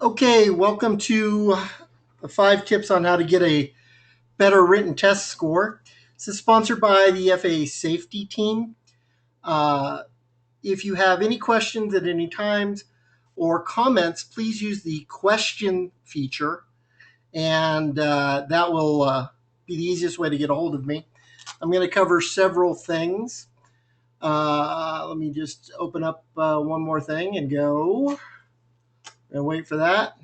Okay, welcome to the 5 tips on how to get a better written test score. This is sponsored by the FAA safety team. Uh, if you have any questions at any times or comments, please use the question feature, and that will be the easiest way to get a hold of me. I'm going to cover several things. Let me just open up one more thing and go and wait for that.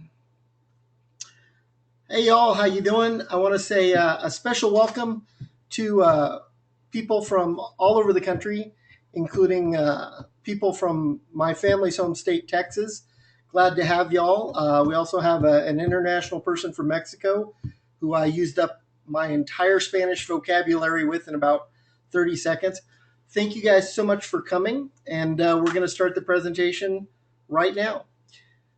Hey y'all, how you doing? I want to say a special welcome to people from all over the country, including people from my family's home state, Texas. Glad to have y'all. We also have an international person from Mexico who I used up my entire Spanish vocabulary with in about 30 seconds. Thank you guys so much for coming, and we're going to start the presentation right now.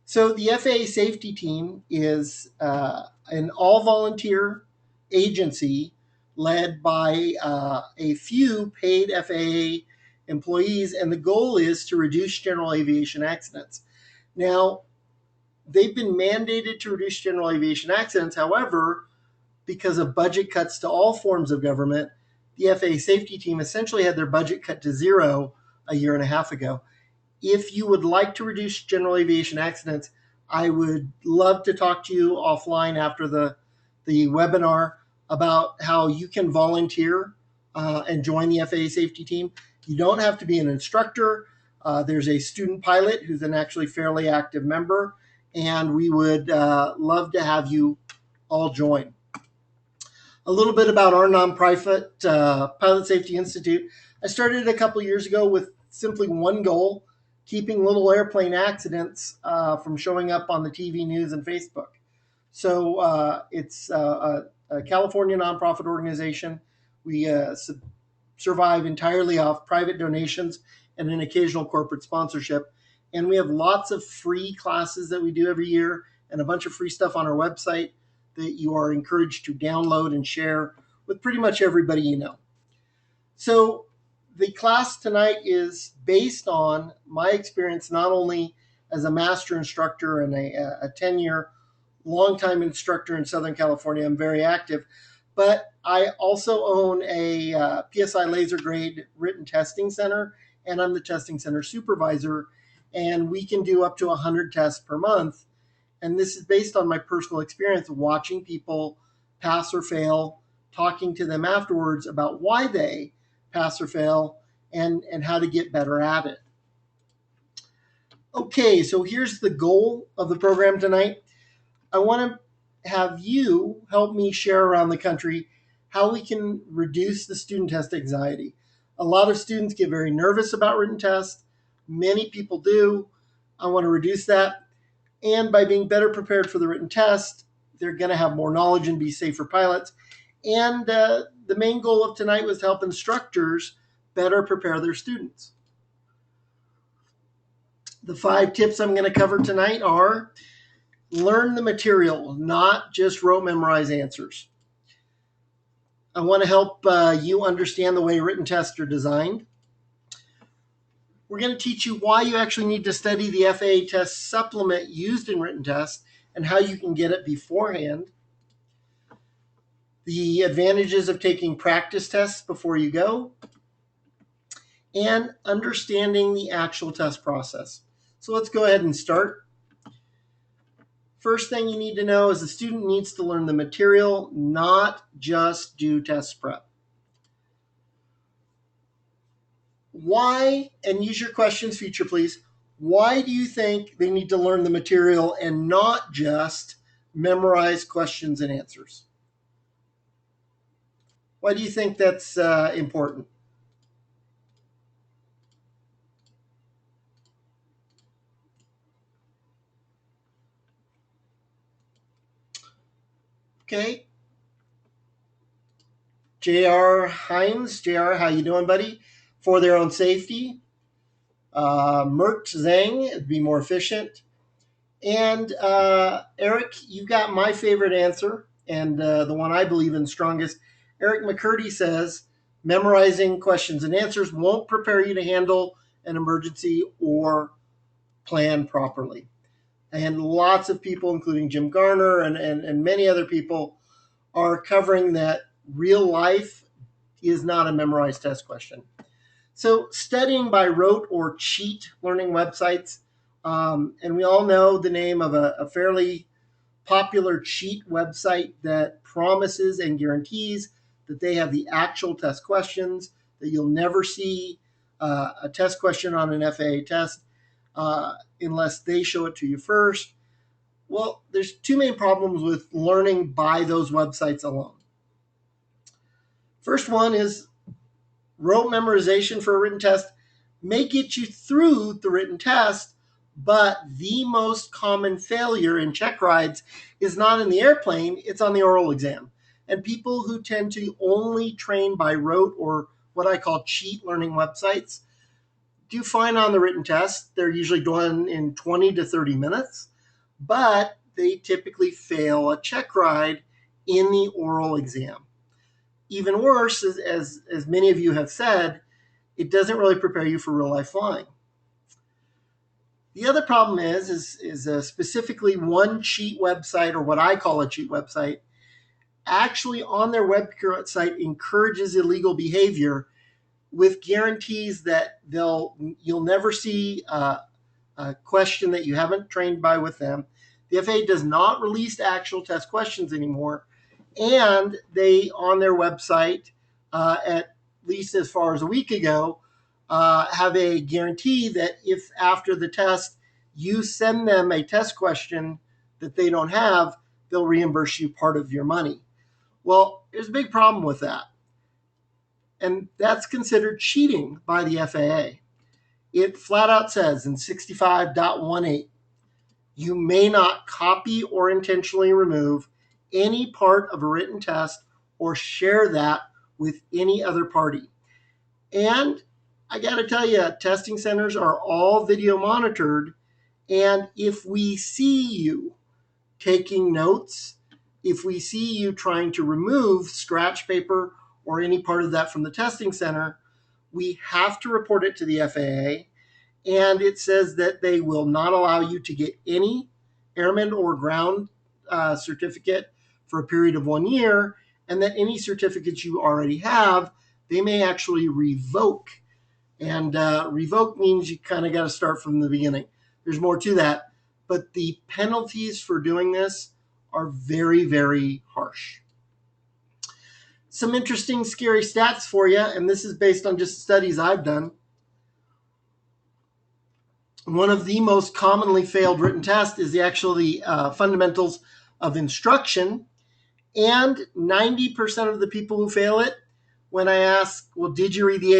So the FAA safety team is an all-volunteer agency led by a few paid FAA employees, and the goal is to reduce general aviation accidents. Now, they've been mandated to reduce general aviation accidents. However, because of budget cuts to all forms of government, the FAA safety team essentially had their budget cut to zero a year and a half ago. If you would like to reduce general aviation accidents, I would love to talk to you offline after the webinar about how you can volunteer and join the FAA safety team. You don't have to be an instructor. There's a student pilot who's an actually fairly active member, and we would love to have you all join. A little bit about our nonprofit, Pilot Safety Institute. I started a couple years ago with simply one goal: keeping little airplane accidents from showing up on the TV news and Facebook. So it's a California nonprofit organization. We survive entirely off private donations and an occasional corporate sponsorship. And we have lots of free classes that we do every year and a bunch of free stuff on our website that you are encouraged to download and share with pretty much everybody you know. So the class tonight is based on my experience not only as a master instructor and a 10-year longtime instructor in Southern California. I'm very active, but I also own a PSI laser grade written testing center, and I'm the testing center supervisor, and we can do up to 100 tests per month. And this is based on my personal experience of watching people pass or fail, talking to them afterwards about why they pass or fail, and how to get better at it. Okay, so here's the goal of the program tonight. I want to have you help me share around the country how we can reduce the student test anxiety. A lot of students get very nervous about written tests. Many people do. I want to reduce that. And by being better prepared for the written test, they're going to have more knowledge and be safer pilots. And the main goal of tonight was to help instructors better prepare their students. The 5 tips I'm going to cover tonight are: learn the material, not just rote memorize answers. I want to help you understand the way written tests are designed. We're going to teach you why you actually need to study the FAA test supplement used in written tests and how you can get it beforehand. The advantages of taking practice tests before you go, and understanding the actual test process. So let's go ahead and start. First thing you need to know is the student needs to learn the material, not just do test prep. Why, and use your questions feature, please. Why do you think they need to learn the material and not just memorize questions and answers? Why do you think that's important? Okay. J.R. Hines. J.R., how you doing, buddy? For their own safety. Mert Zhang, it'd be more efficient. And Eric, you got my favorite answer, and the one I believe in strongest. Eric McCurdy says, memorizing questions and answers won't prepare you to handle an emergency or plan properly. And lots of people, including Jim Garner and many other people, are covering that real life is not a memorized test question. So studying by rote or cheat learning websites, and we all know the name of a fairly popular cheat website that promises and guarantees that they have the actual test questions, that you'll never see a test question on an FAA test unless they show it to you first. Well, there's two main problems with learning by those websites alone. First one is rote memorization for a written test may get you through the written test, but the most common failure in check rides is not in the airplane, it's on the oral exam. And people who tend to only train by rote or what I call cheat learning websites do fine on the written test. They're usually done in 20 to 30 minutes, but they typically fail a check ride in the oral exam. Even worse, as many of you have said, it doesn't really prepare you for real life flying. The other problem is specifically one cheat website, or what I call a cheat website, actually on their website encourages illegal behavior with guarantees that you'll never see a question that you haven't trained by with them. The FAA does not release actual test questions anymore, and they on their website, at least as far as a week ago, have a guarantee that if after the test you send them a test question that they don't have, they'll reimburse you part of your money. Well, there's a big problem with that. And that's considered cheating by the FAA. It flat out says in 65.18, you may not copy or intentionally remove any part of a written test or share that with any other party. And I got to tell you, testing centers are all video monitored. And if we see you taking notes, if we see you trying to remove scratch paper or any part of that from the testing center, we have to report it to the FAA. And it says that they will not allow you to get any airman or ground certificate for a period of 1 year, and that any certificates you already have, they may actually revoke. And revoke means you kind of got to start from the beginning. There's more to that, but the penalties for doing this are very, very harsh. Some interesting, scary stats for you, and this is based on just studies I've done. One of the most commonly failed written tests is actually fundamentals of instruction, and 90% of the people who fail it, when I ask, well, did you read the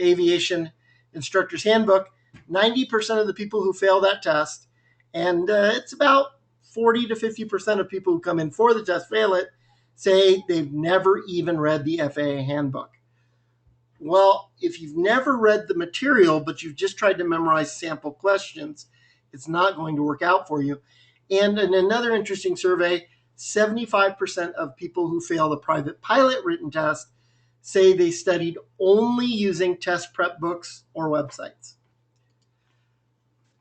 aviation instructor's handbook? 90% of the people who fail that test, and it's about 40 to 50% of people who come in for the test fail it, say they've never even read the FAA handbook. Well, if you've never read the material, but you've just tried to memorize sample questions, it's not going to work out for you. And in another interesting survey, 75% of people who fail the private pilot written test say they studied only using test prep books or websites.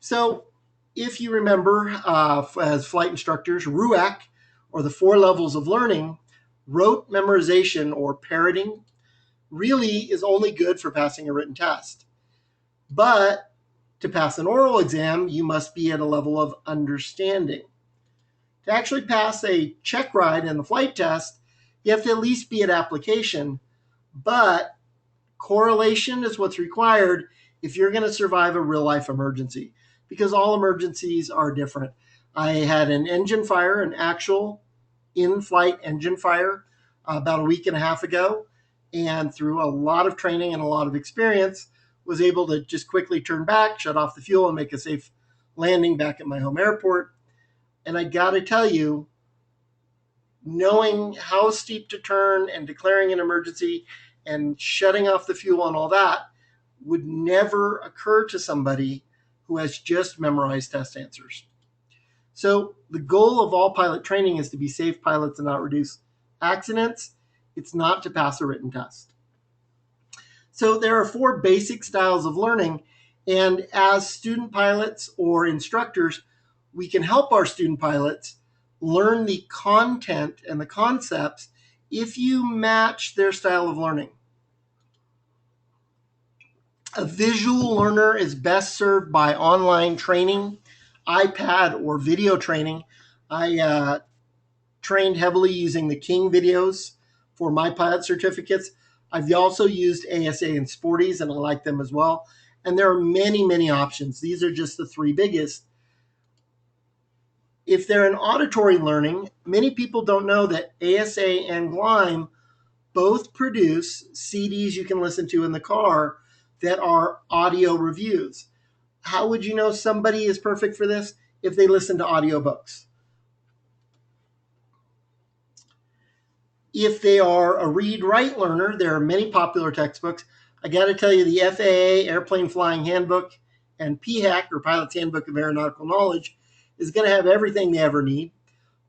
So if you remember, as flight instructors, RUAC, or the 4 levels of learning, rote memorization or parroting really is only good for passing a written test. But to pass an oral exam, you must be at a level of understanding. To actually pass a check ride in the flight test, you have to at least be at application, but correlation is what's required if you're going to survive a real life emergency, because all emergencies are different. I had an engine fire, an actual in-flight engine fire, about a week and a half ago, and through a lot of training and a lot of experience, was able to just quickly turn back, shut off the fuel, and make a safe landing back at my home airport. And I got to tell you, knowing how steep to turn and declaring an emergency and shutting off the fuel and all that would never occur to somebody who has just memorized test answers. So the goal of all pilot training is to be safe pilots and not reduce accidents. It's not to pass a written test. So there are 4 basic styles of learning, and as student pilots or instructors, we can help our student pilots learn the content and the concepts if you match their style of learning. A visual learner is best served by online training, iPad or video training. I trained heavily using the King videos for my pilot certificates. I've also used ASA and Sporties, and I like them as well. And there are many, many options. These are just the three biggest. If they're in auditory learning, many people don't know that ASA and Gleim both produce CDs you can listen to in the car that are audio reviews. How would you know somebody is perfect for this? If they listen to audiobooks. If they are a read-write learner, there are many popular textbooks. I got to tell you, the FAA Airplane Flying Handbook and PHAC, or Pilot's Handbook of Aeronautical Knowledge, is going to have everything they ever need.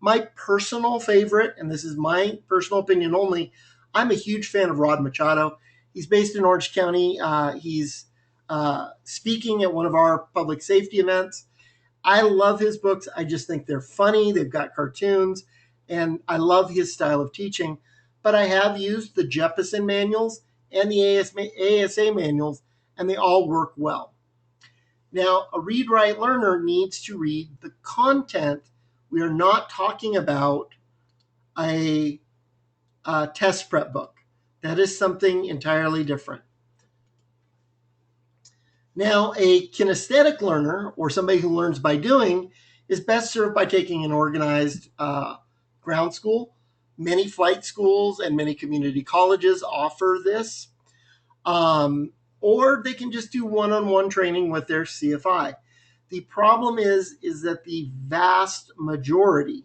My personal favorite, and this is my personal opinion only, I'm a huge fan of Rod Machado. He's based in Orange County. He's speaking at one of our public safety events. I love his books. I just think they're funny. They've got cartoons, and I love his style of teaching. But I have used the Jeppesen manuals and the ASA manuals, and they all work well. Now, a read-write learner needs to read the content. We are not talking about a test prep book. That is something entirely different. Now, a kinesthetic learner, or somebody who learns by doing, is best served by taking an organized ground school. Many flight schools and many community colleges offer this. Or they can just do one-on-one training with their CFI. The problem is that the vast majority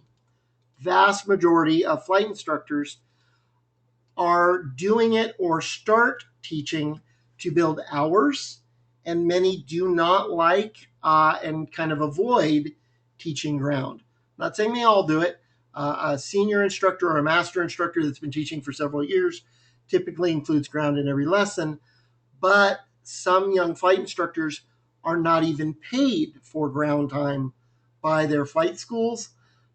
of flight instructors are doing it or start teaching to build hours, and many do not like and kind of avoid teaching ground. I'm not saying they all do it. A senior instructor or a master instructor that's been teaching for several years typically includes ground in every lesson, but some young flight instructors are not even paid for ground time by their flight schools.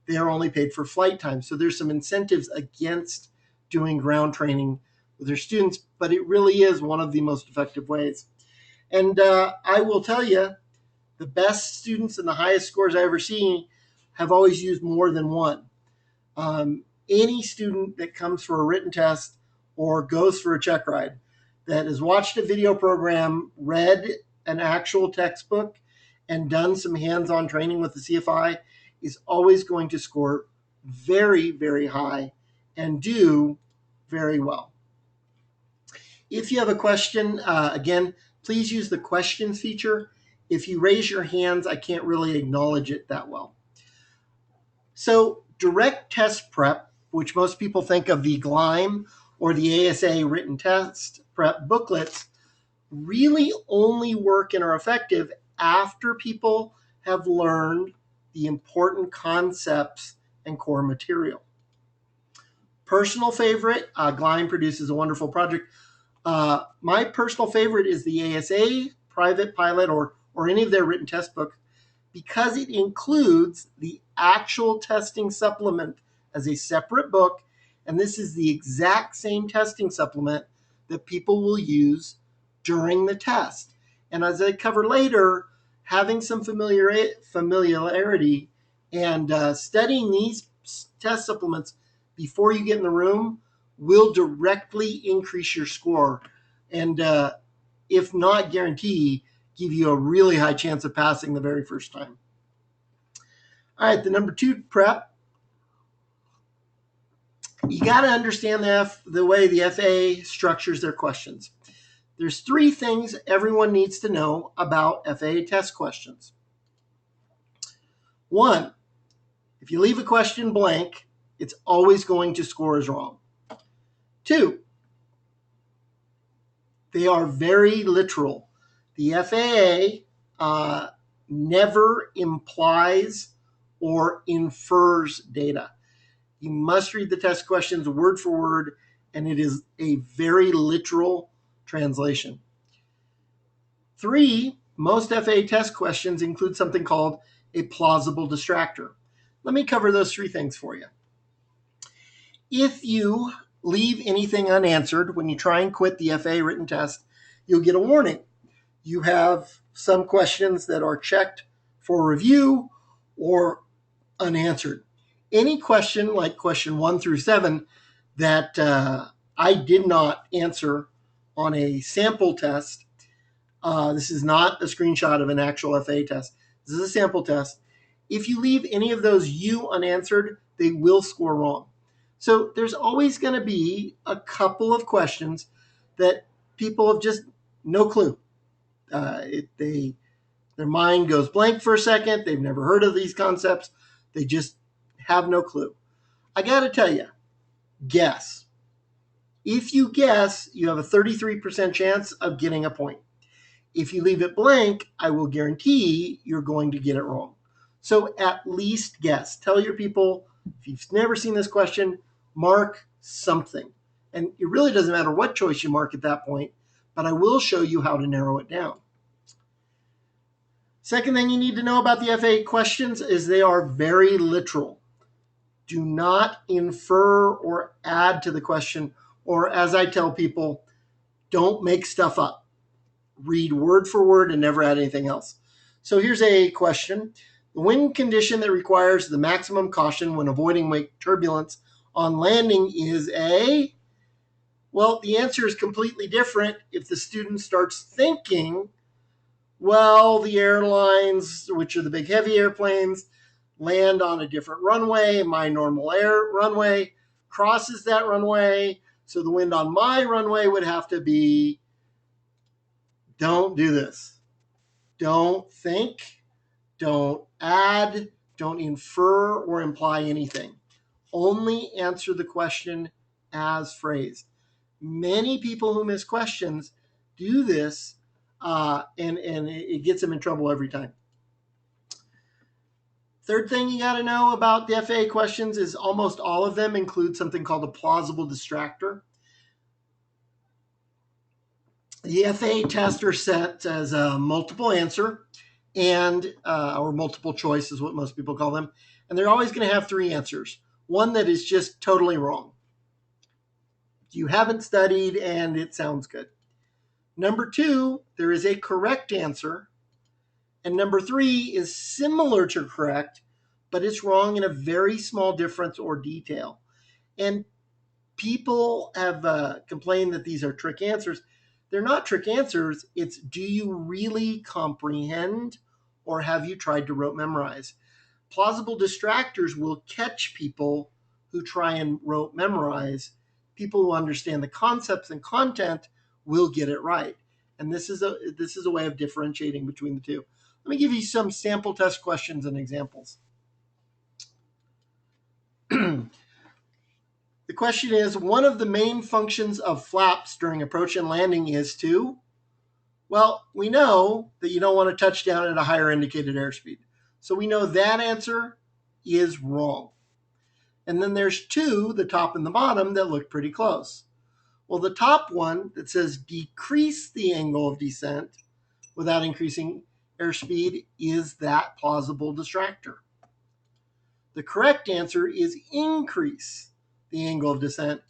They are only paid for flight time. So there's some incentives against doing ground training with their students, but it really is one of the most effective ways. And I will tell you, the best students and the highest scores I ever seen have always used more than one. Any student that comes for a written test or goes for a check ride that has watched a video program, read an actual textbook, and done some hands-on training with the CFI is always going to score very, very high and do very well. If you have a question, again, please use the questions feature. If you raise your hands, I can't really acknowledge it that well. So direct test prep, which most people think of the Gleim or the ASA written test prep booklets, really only work and are effective after people have learned the important concepts and core material. Personal favorite, Gleim produces a wonderful project. My personal favorite is the ASA private pilot or any of their written test books, because it includes the actual testing supplement as a separate book. And this is the exact same testing supplement that people will use during the test. And as I cover later, having some familiarity and studying these test supplements before you get in the room will directly increase your score. And if not guarantee, give you a really high chance of passing the very first time. All right, the number 2 prep. You got to understand the way the FAA structures their questions. There's 3 things everyone needs to know about FAA test questions. 1, if you leave a question blank, it's always going to score as wrong. 2, they are very literal. The FAA never implies or infers data. You must read the test questions word for word, and it is a very literal translation. 3, most FAA test questions include something called a plausible distractor. Let me cover those three things for you. If you leave anything unanswered when you try and quit the FAA written test, you'll get a warning. You have some questions that are checked for review or unanswered. Any question like question 1 through 7 that I did not answer on a sample test, this is not a screenshot of an actual FAA test. This is a sample test. If you leave any of those U unanswered, they will score wrong. So there's always going to be a couple of questions that people have just no clue. Their mind goes blank for a second. They've never heard of these concepts. They just have no clue. I got to tell you, guess. If you guess, you have a 33% chance of getting a point. If you leave it blank, I will guarantee you're going to get it wrong. So at least guess. Tell your people, if you've never seen this question, mark something. And it really doesn't matter what choice you mark at that point, but I will show you how to narrow it down. Second thing you need to know about the FAA questions is they are very literal. Do not infer or add to the question, or as I tell people, don't make stuff up. Read word for word and never add anything else. So here's a question. The wind condition that requires the maximum caution when avoiding wake turbulence on landing is a... Well, the answer is completely different if the student starts thinking, well, the airlines, which are the big heavy airplanes, land on a different runway. My normal air runway crosses that runway. So the wind on my runway would have to be... Don't do this. Don't think, don't add, don't infer or imply anything. Only answer the question as phrased. Many people who miss questions do this, and it gets them in trouble every time. Third thing you got to know about the FAA questions is almost all of them include something called a plausible distractor. The FAA tests are set as a multiple answer and or multiple choice is what most people call them. And they're always going to have three answers. One that is just totally wrong. You haven't studied and it sounds good. Number 2, there is a correct answer. And number 3 is similar to correct, but it's wrong in a very small difference or detail. And people have complained that these are trick answers. They're not trick answers. It's, do you really comprehend or have you tried to rote memorize? Plausible distractors will catch people who try and rote memorize. People who understand the concepts and content will get it right. And this is a way of differentiating between the two. Let me give you some sample test questions and examples. The question is, one of the main functions of flaps during approach and landing is to... Well, we know that you don't want to touch down at a higher indicated airspeed. So we know that answer is wrong. And then there's 2, the top and the bottom, that look pretty close. Well, the top one that says decrease the angle of descent without increasing airspeed is that plausible distractor. The correct answer is increase the angle of descent.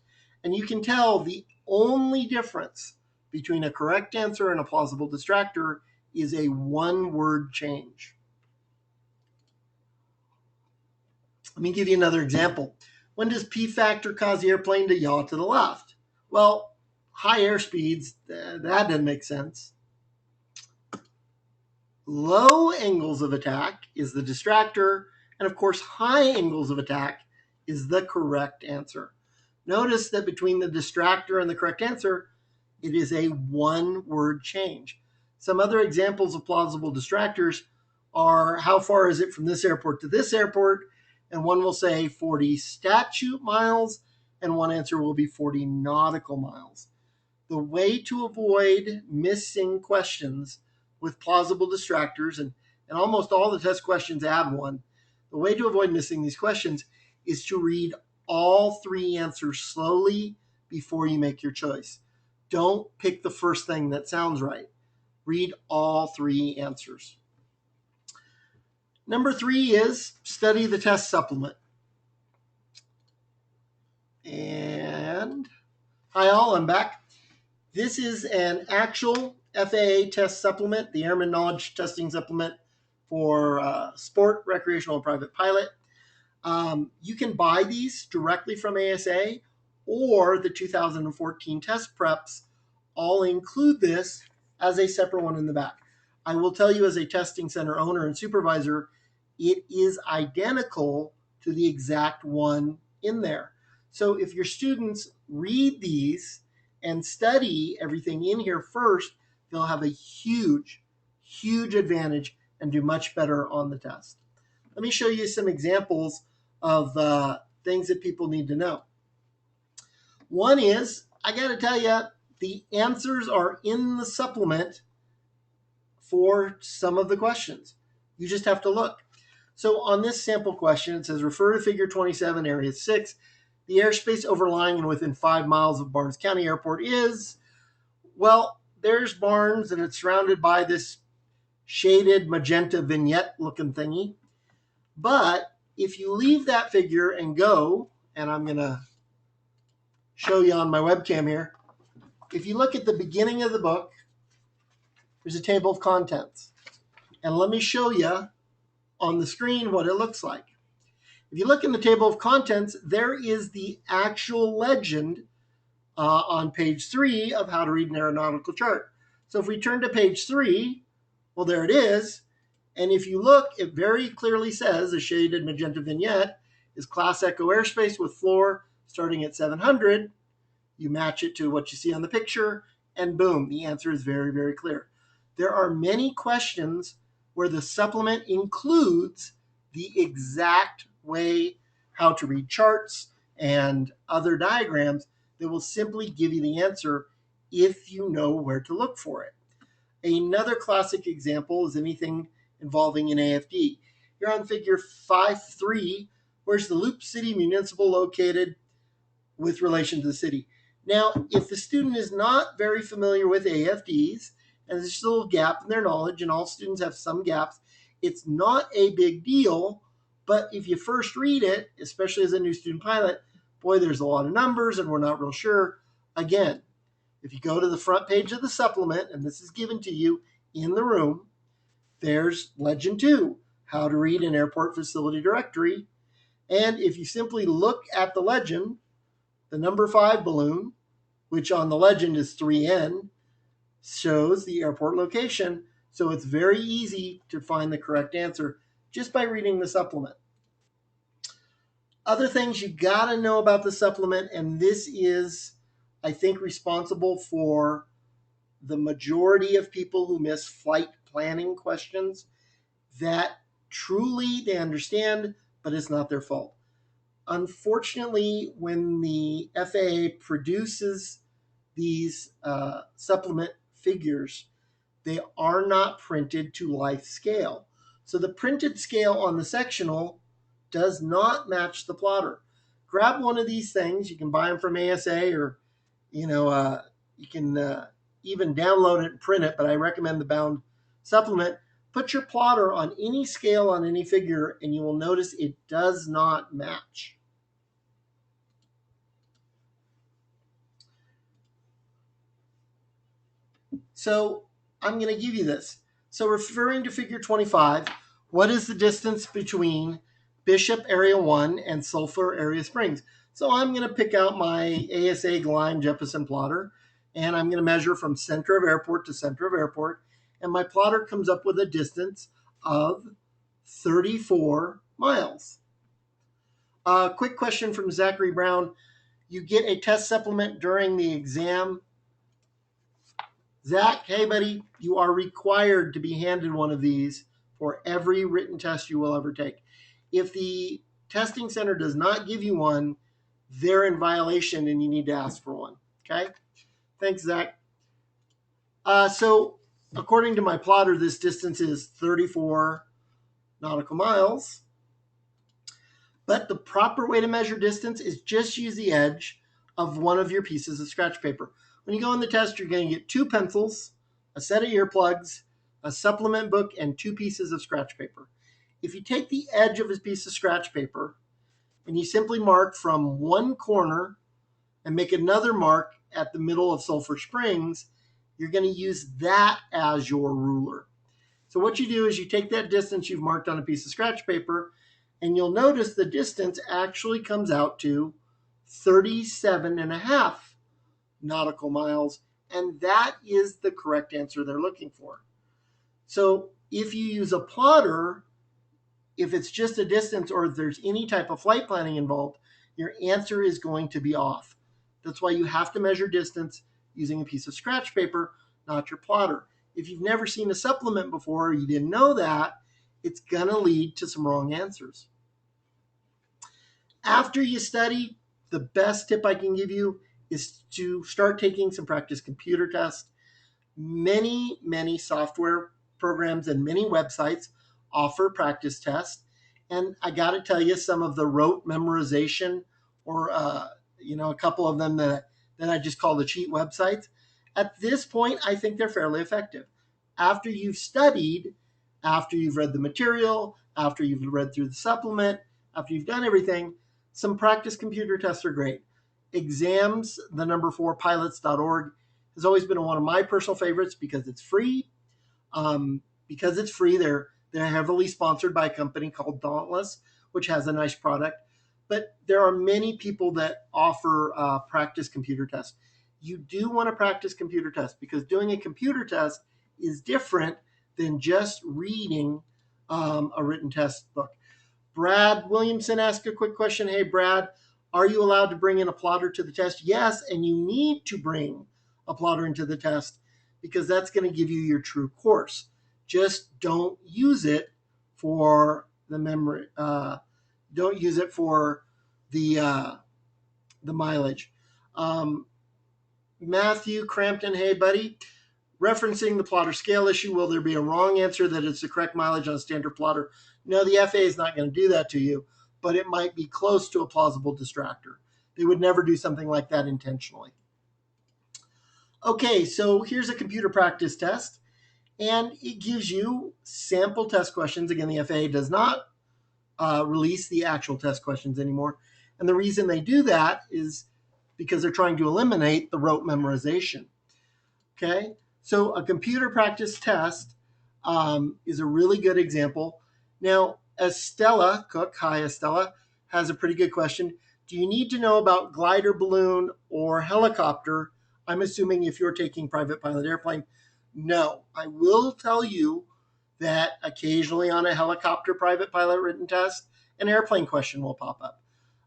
And you can tell the only difference between a correct answer and a plausible distractor is a one-word change. Let me give you another example. When does P factor cause the airplane to yaw to the left? Well, high airspeeds, that doesn't make sense. Low angles of attack is the distractor, and of course, high angles of attack is the correct answer. Notice that between the distractor and the correct answer, it is a one-word change. Some other examples of plausible distractors are, how far is it from this airport to this airport? And one will say 40 statute miles, and one answer will be 40 nautical miles. The way to avoid missing questions with plausible distractors, and almost all the test questions add one, the way to avoid missing these questions is to read all 3 answers slowly before you make your choice. Don't pick the first thing that sounds right. Read all 3 answers. Number 3 is study the test supplement. And hi all, I'm back. This is an actual FAA test supplement, the Airman Knowledge Testing Supplement for sport, recreational, and private pilot. You can buy these directly from ASA, or the 2014 test preps all include this as a separate one in the back. I will tell you, as a testing center owner and supervisor, it is identical to the exact one in there. So if your students read these and study everything in here first, they'll have a huge, huge advantage and do much better on the test. Let me show you some examples of things that people need to know. One is, I got to tell you, the answers are in the supplement for some of the questions. You just have to look. So on this sample question, it says, refer to figure 27, area 6. The airspace overlying and within 5 miles of Barnes County Airport is, well, there's Barnes, and it's surrounded by this shaded magenta vignette looking thingy. But if you leave that figure and go, and I'm going to show you on my webcam here, if you look at the beginning of the book, there's a table of contents. And let me show you on the screen what it looks like. If you look in the table of contents, there is the actual legend on page 3 of how to read an aeronautical chart. So if we turn to page 3, well, there it is. And if you look, it very clearly says a shaded magenta vignette is Class Echo airspace with floor starting at 700. You match it to what you see on the picture, and boom, the answer is very, very clear. There are many questions where the supplement includes the exact way how to read charts and other diagrams that will simply give you the answer if you know where to look for it. Another classic example is anything involving an AFD. Here on figure 5.3, where's the Loop City Municipal located with relation to the city? Now, if the student is not very familiar with AFDs, and there's still a gap in their knowledge, and all students have some gaps, it's not a big deal. But if you first read it, especially as a new student pilot, boy, there's a lot of numbers and we're not real sure. Again, if you go to the front page of the supplement, and this is given to you in the room, there's Legend 2, how to read an airport facility directory. And if you simply look at the legend, the number 5 balloon, which on the legend is 3N, shows the airport location. So it's very easy to find the correct answer just by reading the supplement. Other things you got to know about the supplement, and this is, I think, responsible for the majority of people who miss flight planning questions, that truly they understand, but it's not their fault. Unfortunately, when the FAA produces these supplement figures, they are not printed to life scale. So the printed scale on the sectional does not match the plotter. Grab one of these things. You can buy them from ASA, or you can even download it and print it, but I recommend the bound supplement. Put your plotter on any scale on any figure, and you will notice it does not match. So I'm going to give you this. So referring to figure 25, what is the distance between Bishop Area 1 and Sulphur Area Springs? So I'm going to pick out my ASA Gleim Jeppesen plotter, and I'm going to measure from center of airport to center of airport, and my plotter comes up with a distance of 34 miles. Quick question from Zachary Brown. You get a test supplement during the exam. Zach, hey buddy, you are required to be handed one of these for every written test you will ever take. If the testing center does not give you one, they're in violation and you need to ask for one. Okay? Thanks, Zach. So according to my plotter, this distance is 34 nautical miles. But the proper way to measure distance is just use the edge of one of your pieces of scratch paper. When you go in the test, you're going to get 2 pencils, a set of earplugs, a supplement book, and 2 pieces of scratch paper. if you take the edge of a piece of scratch paper and you simply mark from one corner and make another mark at the middle of Sulphur Springs, you're going to use that as your ruler. So what you do is you take that distance you've marked on a piece of scratch paper, and you'll notice the distance actually comes out to 37.5 nautical miles, and that is the correct answer they're looking for. So if you use a plotter, if it's just a distance or if there's any type of flight planning involved, your answer is going to be off. That's why you have to measure distance using a piece of scratch paper, not your plotter. If you've never seen a supplement before, or you didn't know that, it's going to lead to some wrong answers. After you study, the best tip I can give you is to start taking some practice computer tests. Many software programs and many websites offer practice tests. And I got to tell you, some of the rote memorization or, a couple of them that I just call the cheat websites, at this point, I think they're fairly effective. After you've studied, after you've read the material, after you've read through the supplement, after you've done everything, some practice computer tests are great. Exams, the number 4 pilots.org, has always been one of my personal favorites because it's free. They're heavily sponsored by a company called Dauntless, which has a nice product. But there are many people that offer practice computer tests. You do want to practice computer tests because doing a computer test is different than just reading a written test book. Brad Williamson asked a quick question. Hey, Brad, are you allowed to bring in a plotter to the test? Yes, and you need to bring a plotter into the test because that's going to give you your true course. Just don't use it for the memory. Don't use it for the mileage. Matthew Crampton, hey, buddy. Referencing the plotter scale issue, will there be a wrong answer that it's the correct mileage on a standard plotter? No, the FAA is not going to do that to you, but it might be close to a plausible distractor. They would never do something like that intentionally. Okay, so here's a computer practice test, and it gives you sample test questions. Again, the FAA does not release the actual test questions anymore, and the reason they do that is because they're trying to eliminate the rote memorization. Okay, so a computer practice test is a really good example. Now, Estella Cook, hi Estella, has a pretty good question. Do you need to know about glider, balloon, or helicopter? I'm assuming if you're taking private pilot airplane. No, I will tell you that occasionally on a helicopter private pilot written test, an airplane question will pop up.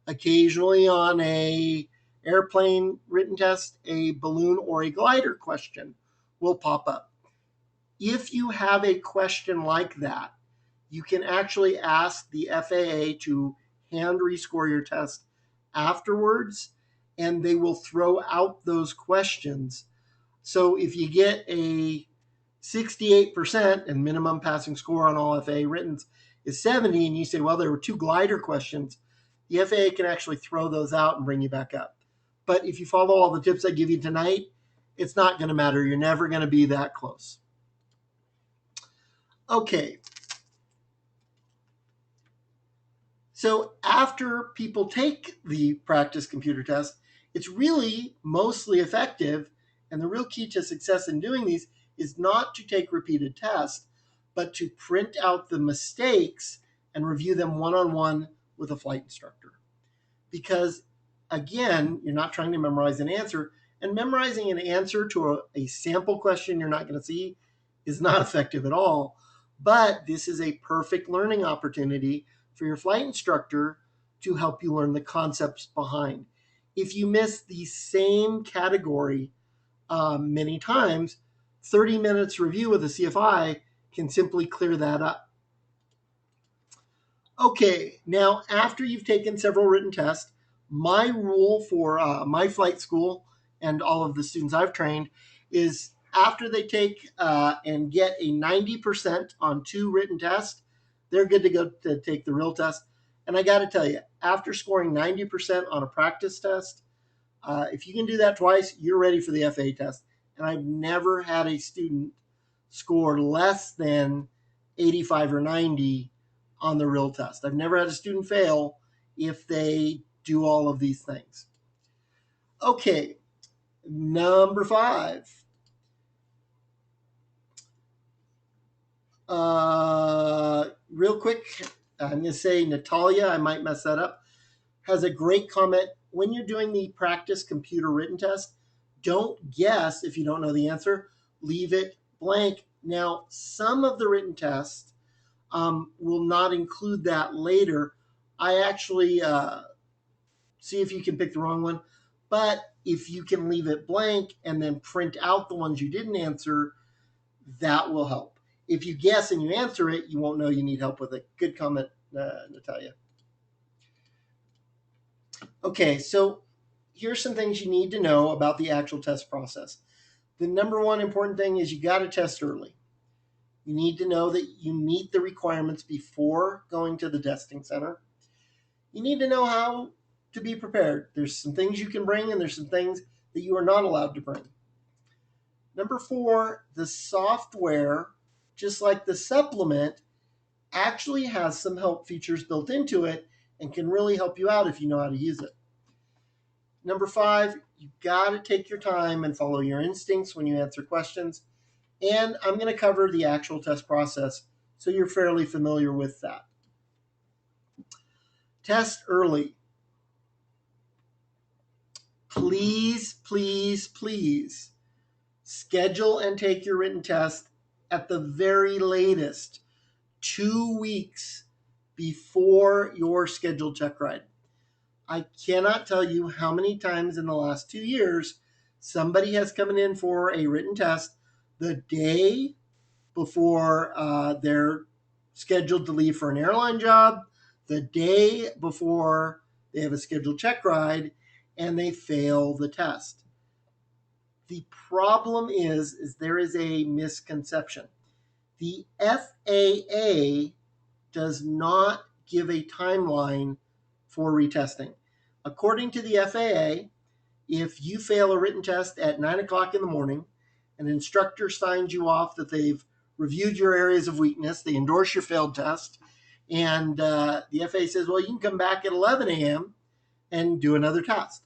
Occasionally on a airplane written test, a balloon or a glider question will pop up. If you have a question like that, you can actually ask the FAA to hand rescore your test afterwards, and they will throw out those questions. So if you get a 68% and minimum passing score on all FAA writtens is 70, and you say, well, there were 2 glider questions, the FAA can actually throw those out and bring you back up. But if you follow all the tips I give you tonight, it's not going to matter. You're never going to be that close. Okay. So after people take the practice computer test, it's really mostly effective. And the real key to success in doing these is not to take repeated tests, but to print out the mistakes and review them one-on-one with a flight instructor. Because again, you're not trying to memorize an answer, and memorizing an answer to a sample question you're not going to see is not effective at all. But this is a perfect learning opportunity for your flight instructor to help you learn the concepts behind. If you miss the same category many times, 30 minutes review with a CFI can simply clear that up. Okay, now after you've taken several written tests, my rule for my flight school and all of the students I've trained is after they take and get a 90% on 2 written tests, they're good to go to take the real test. And I got to tell you, after scoring 90% on a practice test, if you can do that twice, you're ready for the FAA test. And I've never had a student score less than 85 or 90 on the real test. I've never had a student fail if they do all of these things. Okay, number 5. Real quick, I'm going to say Natalia, I might mess that up, has a great comment. When you're doing the practice computer written test, don't guess if you don't know the answer. Leave it blank. Now, some of the written tests will not include that later. I actually see if you can pick the wrong one. But if you can leave it blank and then print out the ones you didn't answer, that will help. If you guess and you answer it, you won't know you need help with it. Good comment, Natalia. Okay, so here's some things you need to know about the actual test process. The number one important thing is you got to test early. You need to know that you meet the requirements before going to the testing center. You need to know how to be prepared. There's some things you can bring and there's some things that you are not allowed to bring. Number 4, the software, just like the supplement, actually has some help features built into it and can really help you out if you know how to use it. Number 5, you got to take your time and follow your instincts when you answer questions. And I'm going to cover the actual test process so you're fairly familiar with that. Test early. Please, please, please schedule and take your written test at the very latest 2 weeks before your scheduled check ride. I cannot tell you how many times in the last 2 years somebody has come in for a written test the day before they're scheduled to leave for an airline job, the day before they have a scheduled check ride, and they fail the test. The problem is there is a misconception. The FAA does not give a timeline for retesting. According to the FAA, if you fail a written test at 9 o'clock in the morning, an instructor signs you off that they've reviewed your areas of weakness, they endorse your failed test, and the FAA says, well, you can come back at 11 a.m. and do another test.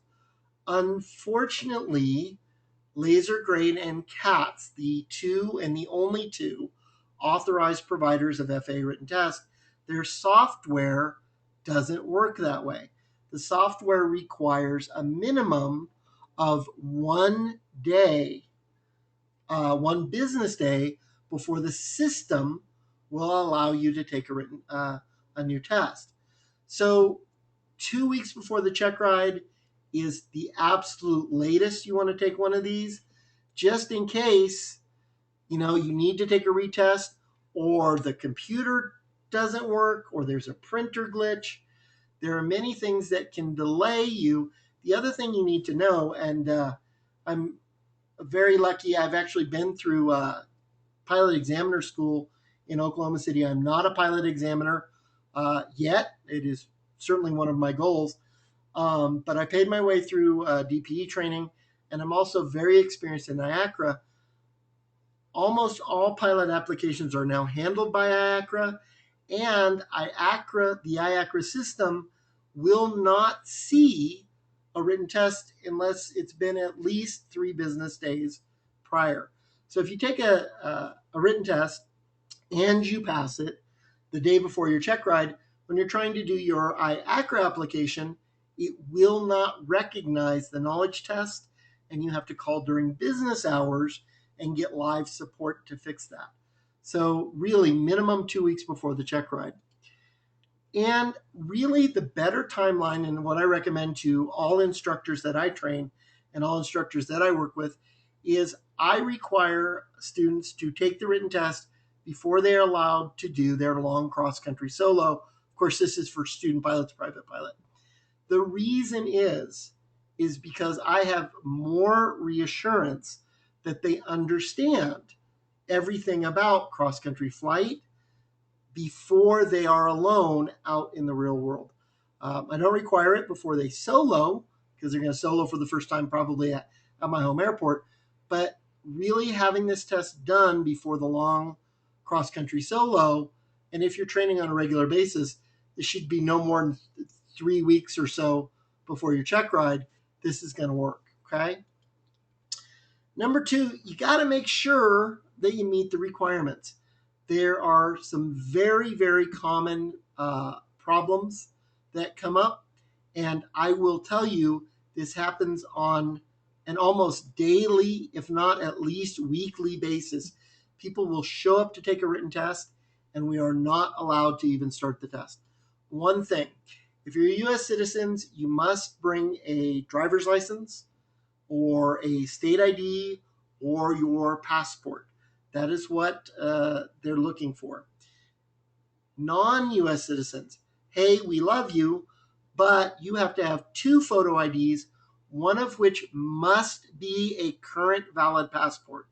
Unfortunately, Laser Grade and CATS, the two and the only two authorized providers of FAA written tests, their software doesn't work that way. The software requires a minimum of 1 day, 1 business day before the system will allow you to take a new test. So 2 weeks before the check ride is the absolute latest you want to take one of these, just in case you need to take a retest or the computer doesn't work or there's a printer glitch. There are many things that can delay you. The other thing you need to know, and I'm very lucky, I've actually been through pilot examiner school in Oklahoma City. I'm not a pilot examiner yet. It is certainly one of my goals. But I paid my way through DPE training, and I'm also very experienced in IACRA. Almost all pilot applications are now handled by IACRA, and the IACRA system will not see a written test unless it's been at least 3 business days prior. So if you take a written test and you pass it the day before your check ride, when you're trying to do your IACRA application, it will not recognize the knowledge test, and you have to call during business hours and get live support to fix that. So really, minimum 2 weeks before the check ride. And really, the better timeline, and what I recommend to all instructors that I train and all instructors that I work with, is I require students to take the written test before they are allowed to do their long cross-country solo. Of course, this is for student pilots, private pilot. The reason is because I have more reassurance that they understand everything about cross-country flight before they are alone out in the real world. I don't require it before they solo, because they're going to solo for the first time probably at my home airport, but really having this test done before the long cross-country solo And if you're training on a regular basis, this should be no more than 3 weeks or so before your check ride. This is going to work, okay? Number two, you got to make sure that you meet the requirements. There are some very, very common problems that come up, and I will tell you this happens on an almost daily, if not at least weekly basis. People will show up to take a written test, and we are not allowed to even start the test. One thing, if you're U.S. citizens, you must bring a driver's license or a state ID or your passport. That is what they're looking for. Non-U.S. citizens, hey, we love you, but you have to have 2 photo IDs, one of which must be a current valid passport.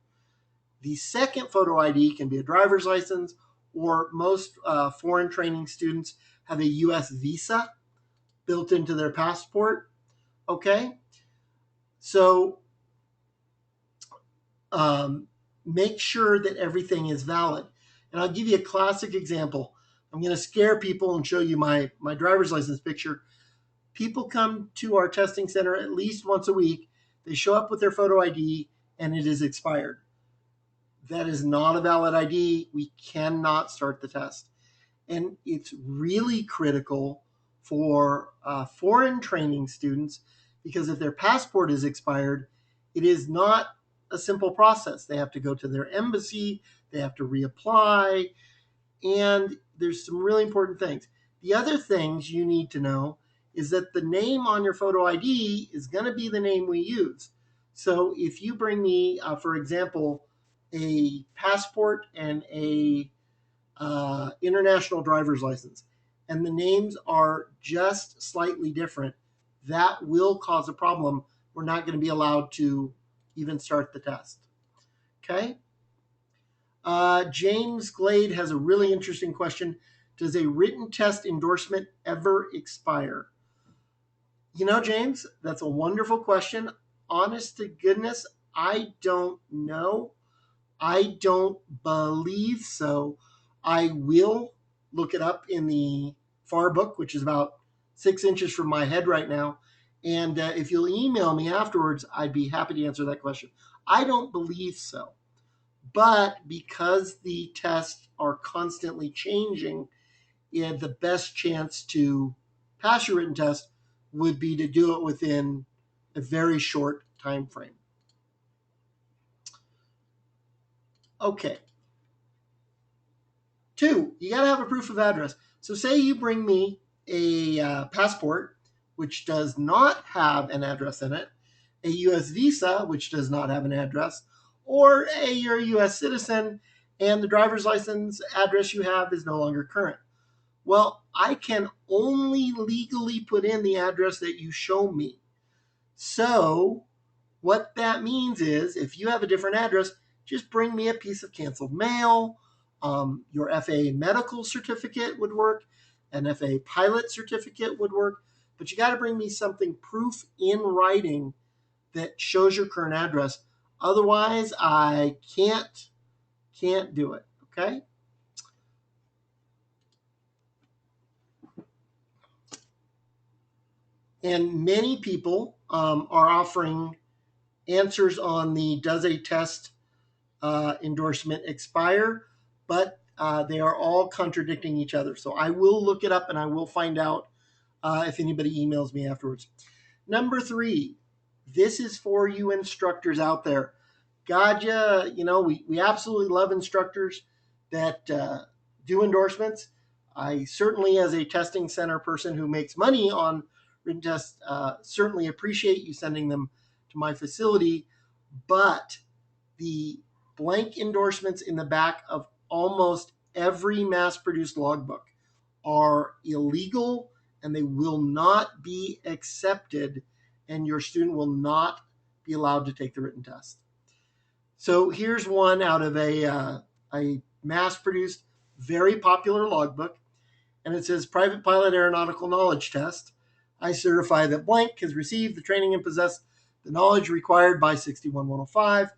The second photo ID can be a driver's license, or most foreign training students have a U.S. visa built into their passport. Okay? So make sure that everything is valid. And I'll give you a classic example. I'm going to scare people and show you my driver's license picture. People come to our testing center at least once a week. They show up with their photo ID and it is expired. That is not a valid ID. We cannot start the test. And it's really critical for foreign training students, because if their passport is expired, it is not a simple process. They have to go to their embassy, they have to reapply, and there's some really important things. The other things you need to know is that the name on your photo ID is going to be the name we use. So if you bring me, for example, a passport and a international driver's license, and the names are just slightly different, that will cause a problem. We're not going to be allowed to even start the test. Okay? James Glade has a really interesting question. Does a written test endorsement ever expire? You know, James, that's a wonderful question. Honest to goodness, I don't know. I don't believe so. I will look it up in the FAR book, which is about 6 inches from my head right now. And if you'll email me afterwards, I'd be happy to answer that question. I don't believe so. But because the tests are constantly changing, the best chance to pass your written test would be to do it within a very short time frame. Okay. 2, you got to have a proof of address. So say you bring me a passport, which does not have an address in it, a U.S. visa, which does not have an address, or you're a U.S. citizen and the driver's license address you have is no longer current. Well, I can only legally put in the address that you show me. So what that means is if you have a different address, just bring me a piece of canceled mail. Your FAA medical certificate would work. An FAA pilot certificate would work. But you got to bring me something, proof in writing, that shows your current address. Otherwise, I can't do it. Okay? And many people are offering answers on the does a test endorsement expire, but they are all contradicting each other. So I will look it up and I will find out if anybody emails me afterwards. Number 3, this is for you instructors out there. God, we absolutely love instructors that do endorsements. I certainly, as a testing center person who makes money on written tests, certainly appreciate you sending them to my facility. But the blank endorsements in the back of almost every mass-produced logbook are illegal, and they will not be accepted, and your student will not be allowed to take the written test. So here's one out of a mass-produced, very popular logbook, and it says, Private Pilot Aeronautical Knowledge Test. I certify that blank has received the training and possessed the knowledge required by 61105.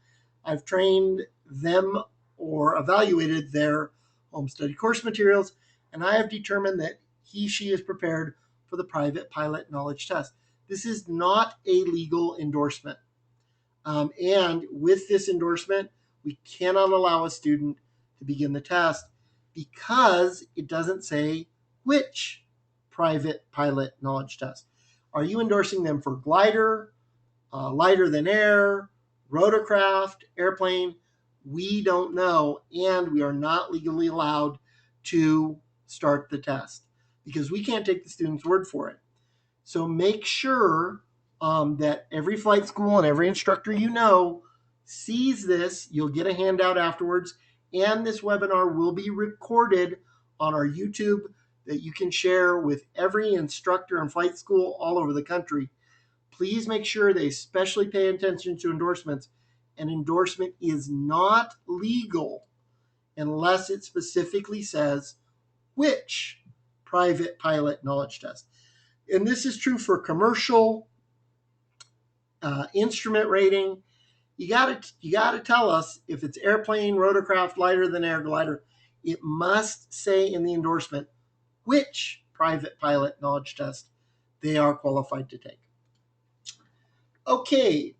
I've trained them or evaluated their home study course materials, and I have determined that she is prepared for the private pilot knowledge test. This is not a legal endorsement. And with this endorsement, we cannot allow a student to begin the test because it doesn't say which private pilot knowledge test. Are you endorsing them for glider, lighter than air, rotorcraft, airplane? We don't know, and we are not legally allowed to start the test because we can't take the student's word for it. So make sure that every flight school and every instructor you know sees this. You'll get a handout afterwards, and this webinar will be recorded on our YouTube that you can share with every instructor and flight school all over the country. Please make sure they especially pay attention to endorsements. An endorsement is not legal unless it specifically says which private pilot knowledge test. And this is true for commercial, instrument rating. You gotta tell us if it's airplane, rotorcraft, lighter than air, glider. It must say in the endorsement which private pilot knowledge test they are qualified to take. Okay,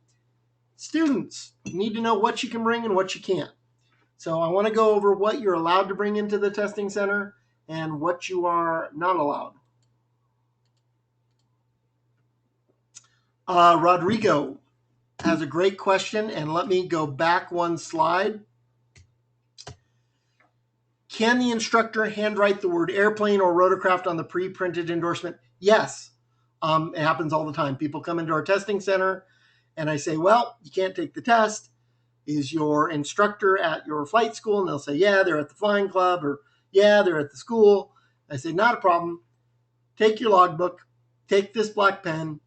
students, you need to know what you can bring and what you can't. So I want to go over what you're allowed to bring into the testing center and what you are not allowed. Rodrigo has a great question, and let me go back one slide. Can the instructor handwrite the word airplane or rotorcraft on the pre-printed endorsement? Yes. It happens all the time. People come into our testing center, and I say, well, you can't take the test. Is your instructor at your flight school? And they'll say, yeah, they're at the flying club, or yeah, they're at the school. I say, not a problem. Take your logbook, take this black pen,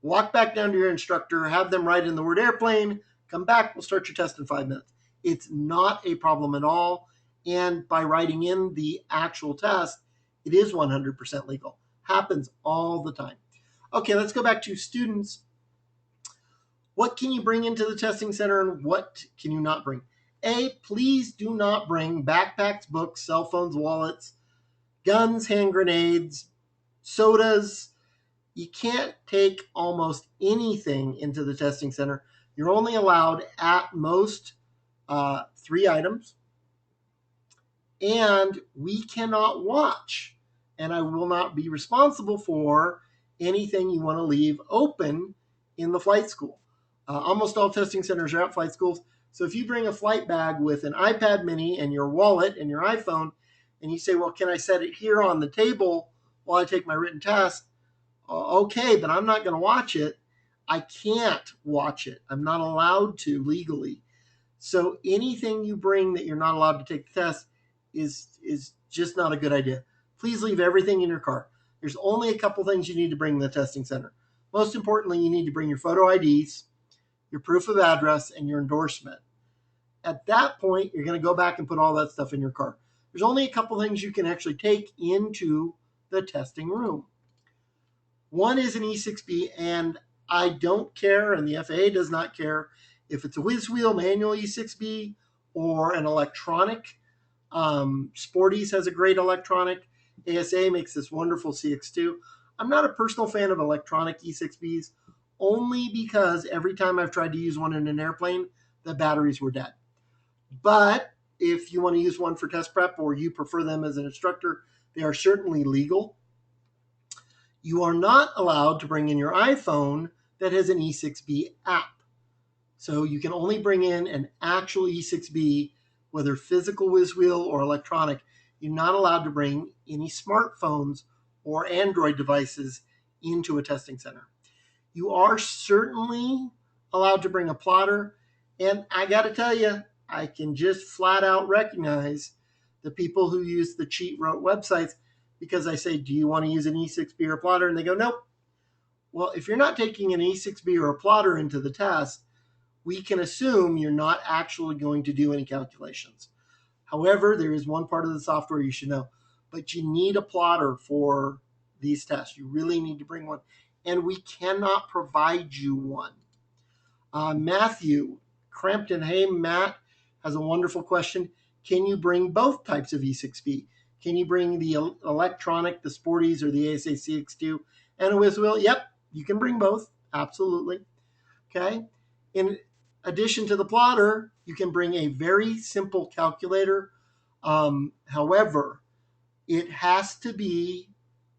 walk back down to your instructor, have them write in the word airplane, come back, we'll start your test in 5 minutes. It's not a problem at all. And by writing in the actual test, it is 100% legal. Happens all the time. Okay, let's go back to students. What can you bring into the testing center and what can you not bring? A, please do not bring backpacks, books, cell phones, wallets, guns, hand grenades, sodas. You can't take almost anything into the testing center. You're only allowed at most 3 items. And we cannot watch. And I will not be responsible for anything you want to leave open in the flight school. Almost all testing centers are at flight schools. So if you bring a flight bag with an iPad mini and your wallet and your iPhone, and you say, well, can I set it here on the table while I take my written test? Okay, but I'm not going to watch it. I can't watch it. I'm not allowed to legally. So anything you bring that you're not allowed to take the test is just not a good idea. Please leave everything in your car. There's only a couple things you need to bring in the testing center. Most importantly, you need to bring your photo IDs, your proof of address, and your endorsement. At that point, you're going to go back and put all that stuff in your car. There's only a couple things you can actually take into the testing room. One is an E6B, and I don't care, and the FAA does not care, if it's a whiz wheel manual E6B or an electronic. Sporties has a great electronic. ASA makes this wonderful CX2. I'm not a personal fan of electronic E6Bs only because every time I've tried to use one in an airplane, the batteries were dead. But if you want to use one for test prep or you prefer them as an instructor, they are certainly legal. You are not allowed to bring in your iPhone that has an E6B app. So you can only bring in an actual E6B, whether physical whiz wheel or electronic. You're not allowed to bring any smartphones or Android devices into a testing center. You are certainly allowed to bring a plotter. And I got to tell you, I can just flat out recognize the people who use the cheat wrote websites because I say, do you want to use an E6B or a plotter? And they go, nope. Well, if you're not taking an E6B or a plotter into the test, we can assume you're not actually going to do any calculations. However, there is one part of the software you should know, but you need a plotter for these tests. You really need to bring one, and we cannot provide you one. Matthew Crampton, hey, Matt has a wonderful question. can you bring both types of E6B? Can you bring the electronic, the Sporties, or the ASA CX2 and a whiz wheel? Yep, you can bring both. Absolutely. Okay. In addition to the plotter, you can bring a very simple calculator. However, it has to be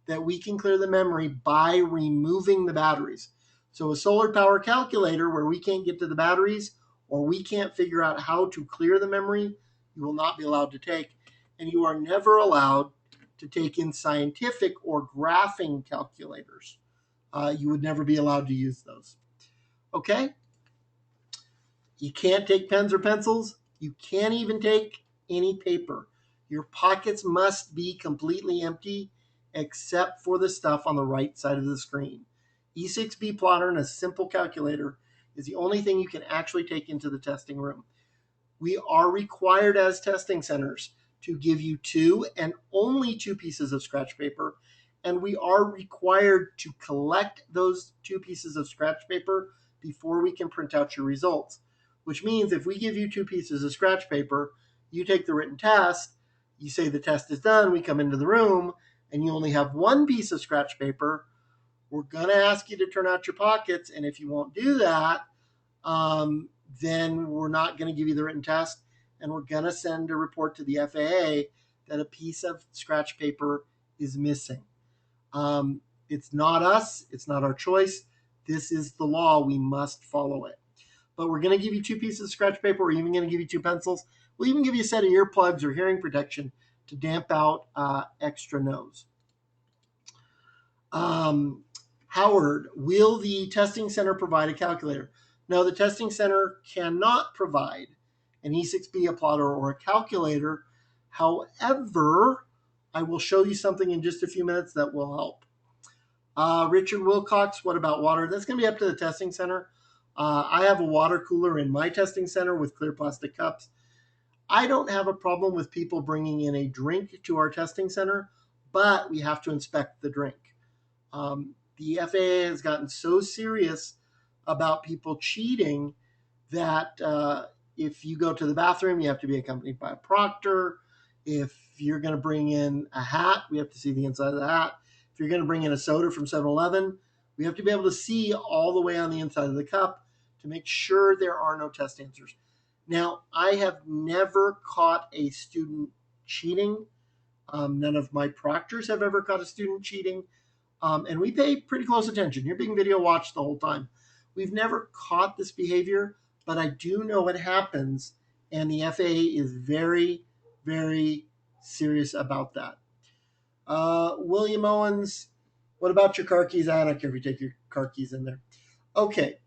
that we can clear the memory by removing the batteries. So a solar power calculator where we can't get to the batteries or we can't figure out how to clear the memory, you will not be allowed to take. And you are never allowed to take in scientific or graphing calculators. You would never be allowed to use those. Okay? You can't take pens or pencils. You can't even take any paper. Your pockets must be completely empty except for the stuff on the right side of the screen. E6B plotter and a simple calculator is the only thing you can actually take into the testing room. We are required as testing centers to give you 2 and only 2 pieces of scratch paper, and we are required to collect those 2 pieces of scratch paper before we can print out your results. Which means if we give you 2 pieces of scratch paper, you take the written test, you say the test is done, we come into the room, and you only have 1 piece of scratch paper, we're going to ask you to turn out your pockets, and if you won't do that, then we're not going to give you the written test, and we're going to send a report to the FAA that a piece of scratch paper is missing. It's not us. It's not our choice. This is the law. We must follow it. But we're going to give you 2 pieces of scratch paper. We're even going to give you 2 pencils. We'll even give you a set of earplugs or hearing protection to damp out extra no's. Howard, will the testing center provide a calculator? No, the testing center cannot provide an E6B, a plotter, or a calculator. However, I will show you something in just a few minutes that will help. Richard Wilcox, what about water? That's going to be up to the testing center. I have a water cooler in my testing center with clear plastic cups. I don't have a problem with people bringing in a drink to our testing center, but we have to inspect the drink. The FAA has gotten so serious about people cheating that if you go to the bathroom, you have to be accompanied by a proctor. If you're going to bring in a hat, we have to see the inside of the hat. If you're going to bring in a soda from 7-Eleven, we have to be able to see all the way on the inside of the cup to make sure there are no test answers. Now, I have never caught a student cheating. None of my proctors have ever caught a student cheating. And we pay pretty close attention. You're being video watched the whole time. We've never caught this behavior, but I do know it happens, and the FAA is very, very serious about that. William Owens, what about your car keys? I don't care if you take your car keys in there. Okay.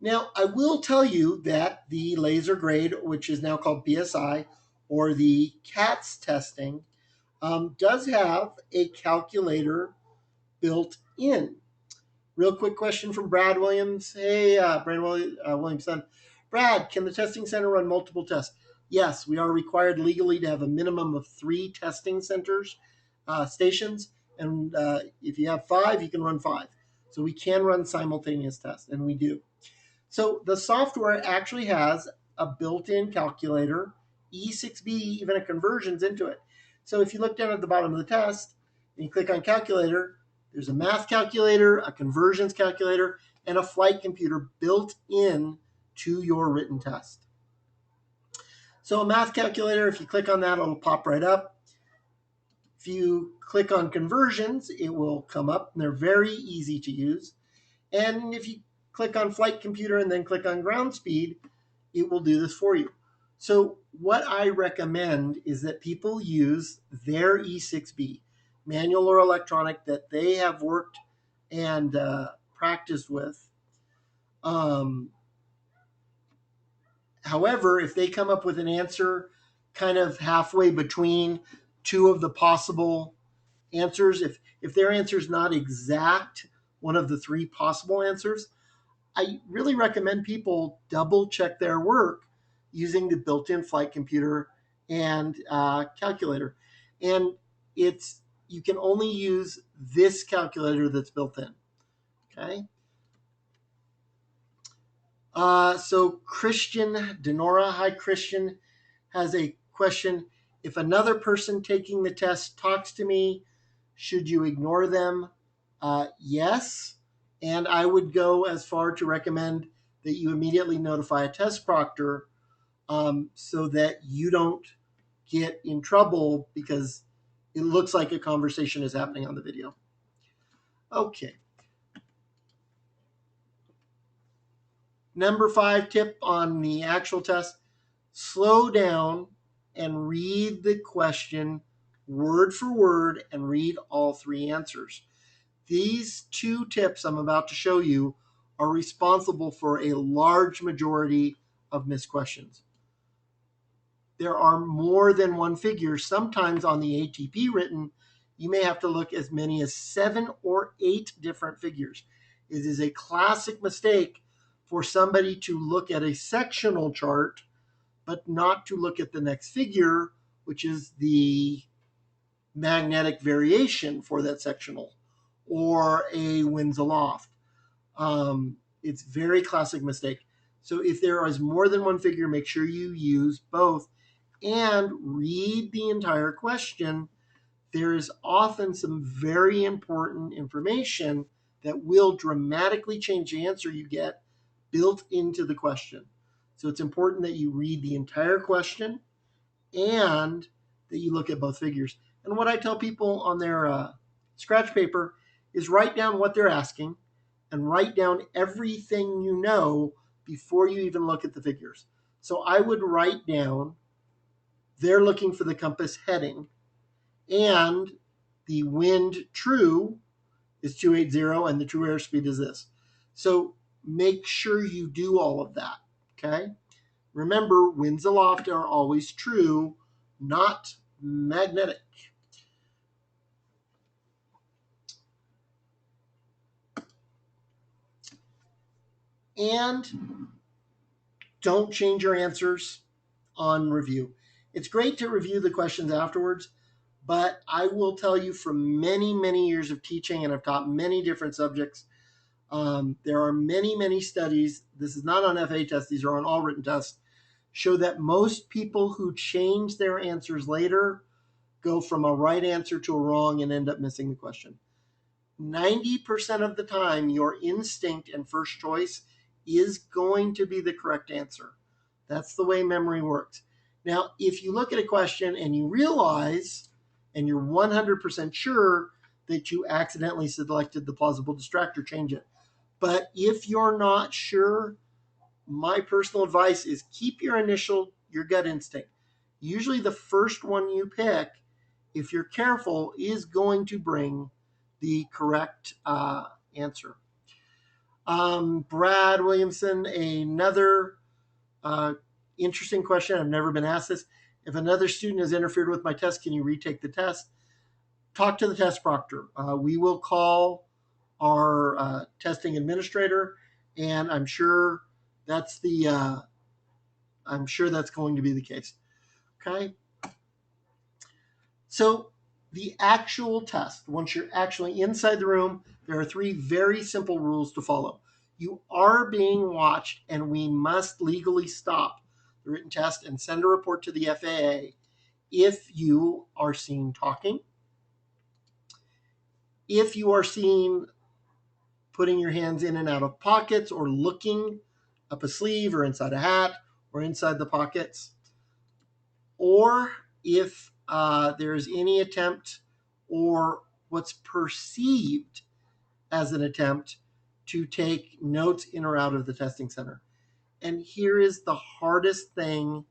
Now, I will tell you that the laser grade, which is now called BSI, or the CATS testing, does have a calculator built in. Real quick question from Brad Williams. Hey, Brad Williamson. Brad, can the testing center run multiple tests? Yes, we are required legally to have a minimum of 3 testing centers, stations. And if you have 5, you can run 5. So we can run simultaneous tests, and we do. So the software actually has a built-in calculator, E6B, even a conversions into it. So if you look down at the bottom of the test and you click on calculator, there's a math calculator, a conversions calculator, and a flight computer built in to your written test. So a math calculator, if you click on that, it'll pop right up. If you click on conversions, it will come up, and they're very easy to use. And if you click on flight computer and then click on ground speed, it will do this for you. So what I recommend is that people use their E6B, manual or electronic, that they have worked and practiced with. However, if they come up with an answer kind of halfway between 2 of the possible answers, if their answer is not exact, one of the 3 possible answers, I really recommend people double check their work using the built-in flight computer and calculator. And you can only use this calculator that's built in. Okay. So Christian Denora, hi Christian, has a question. If another person taking the test talks to me, should you ignore them? Yes. And I would go as far to recommend that you immediately notify a test proctor, so that you don't get in trouble because it looks like a conversation is happening on the video. Okay. Number 5 tip on the actual test: slow down and read the question word for word and read all 3 answers. These 2 tips I'm about to show you are responsible for a large majority of missed questions. There are more than one figure. Sometimes on the ATP written, you may have to look as many as 7 or 8 different figures. It is a classic mistake for somebody to look at a sectional chart, but not to look at the next figure, which is the magnetic variation for that sectional, or a winds aloft. It's very classic mistake. So if there is more than one figure, make sure you use both and read the entire question. There is often some very important information that will dramatically change the answer you get built into the question. So it's important that you read the entire question and that you look at both figures. And what I tell people on their scratch paper is write down what they're asking and write down everything you know before you even look at the figures. So I would write down they're looking for the compass heading, and the wind true is 280 and the true airspeed is this. So make sure you do all of that, okay? Remember, winds aloft are always true, not magnetic. And don't change your answers on review. It's great to review the questions afterwards, but I will tell you from many, many years of teaching, and I've taught many different subjects, there are many, many studies. This is not on FAA tests, these are on all written tests, show that most people who change their answers later go from a right answer to a wrong and end up missing the question. 90% of the time, your instinct and first choice is going to be the correct answer. That's the way memory works. Now, if you look at a question and you realize, and you're 100% sure that you accidentally selected the plausible distractor, change it. But if you're not sure, my personal advice is keep your gut instinct. Usually the first one you pick, if you're careful, is going to bring the correct answer. Brad Williamson, another interesting question. I've never been asked this. If another student has interfered with my test, can you retake the test? Talk to the test proctor. We will call our testing administrator, and I'm sure that's going to be the case. Okay. So the actual test, once you're actually inside the room, there are 3 very simple rules to follow. You are being watched, and we must legally stop the written test and send a report to the FAA if you are seen talking, if you are seen putting your hands in and out of pockets or looking up a sleeve or inside a hat or inside the pockets, or if there is any attempt or what's perceived as an attempt to take notes in or out of the testing center. And here is the hardest thing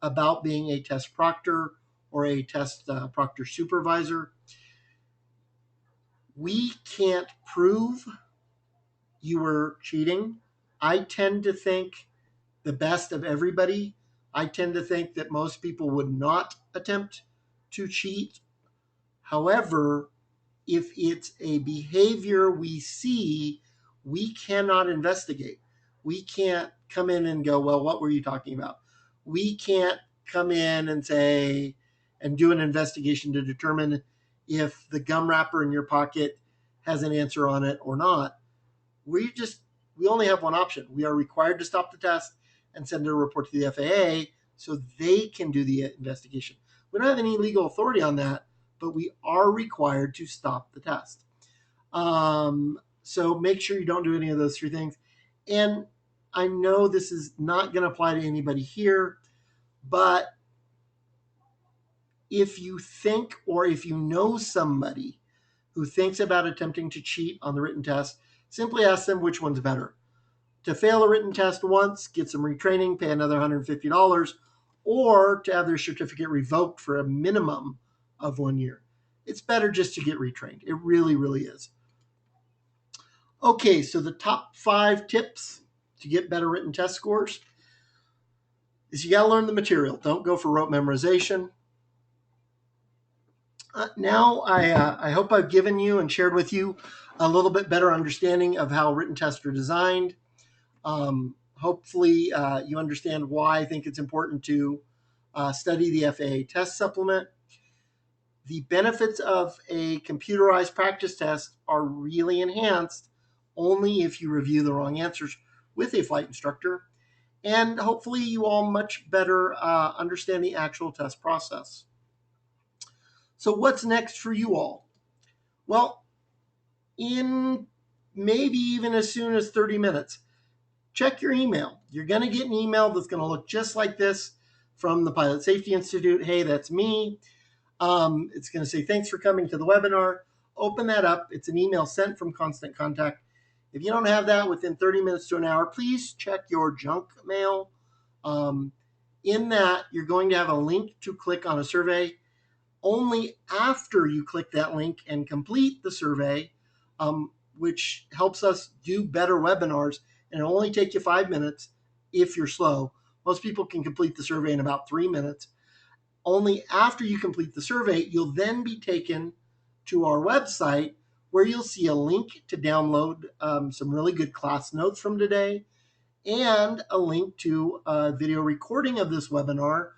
about being a test proctor or a test proctor supervisor. We can't prove you were cheating. I tend to think the best of everybody. I tend to think that most people would not attempt to cheat. However, if it's a behavior we see, we cannot investigate. We can't come in and go, well, what were you talking about? We can't come in and say, and do an investigation to determine if the gum wrapper in your pocket has an answer on it or not. We just we only have one option. We are required to stop the test and send a report to the FAA so they can do the investigation. We don't have any legal authority on that, but we are required to stop the test. So make sure you don't do any of those three things. And I know this is not going to apply to anybody here, but if you think or if you know somebody who thinks about attempting to cheat on the written test, simply ask them which one's better. To fail a written test once, get some retraining, pay another $150, or to have their certificate revoked for a minimum of 1 year. It's better just to get retrained. It really, really is. Okay, so the top 5 tips to get better written test scores is you got to learn the material. Don't go for rote memorization. Now I hope I've given you and shared with you a little bit better understanding of how written tests are designed. Hopefully you understand why I think it's important to study the FAA test supplement. The benefits of a computerized practice test are really enhanced only if you review the wrong answers with a flight instructor. And hopefully you all much better understand the actual test process. So what's next for you all? Well, in maybe even as soon as 30 minutes, check your email. You're going to get an email that's going to look just like this from the Pilot Safety Institute. Hey, that's me. It's going to say, thanks for coming to the webinar. Open that up. It's an email sent from Constant Contact. If you don't have that within 30 minutes to an hour, please check your junk mail. In that, you're going to have a link to click on a survey. Only after you click that link and complete the survey, which helps us do better webinars, and it'll only take you 5 minutes if you're slow. Most people can complete the survey in about 3 minutes. Only after you complete the survey, you'll then be taken to our website where you'll see a link to download some really good class notes from today and a link to a video recording of this webinar,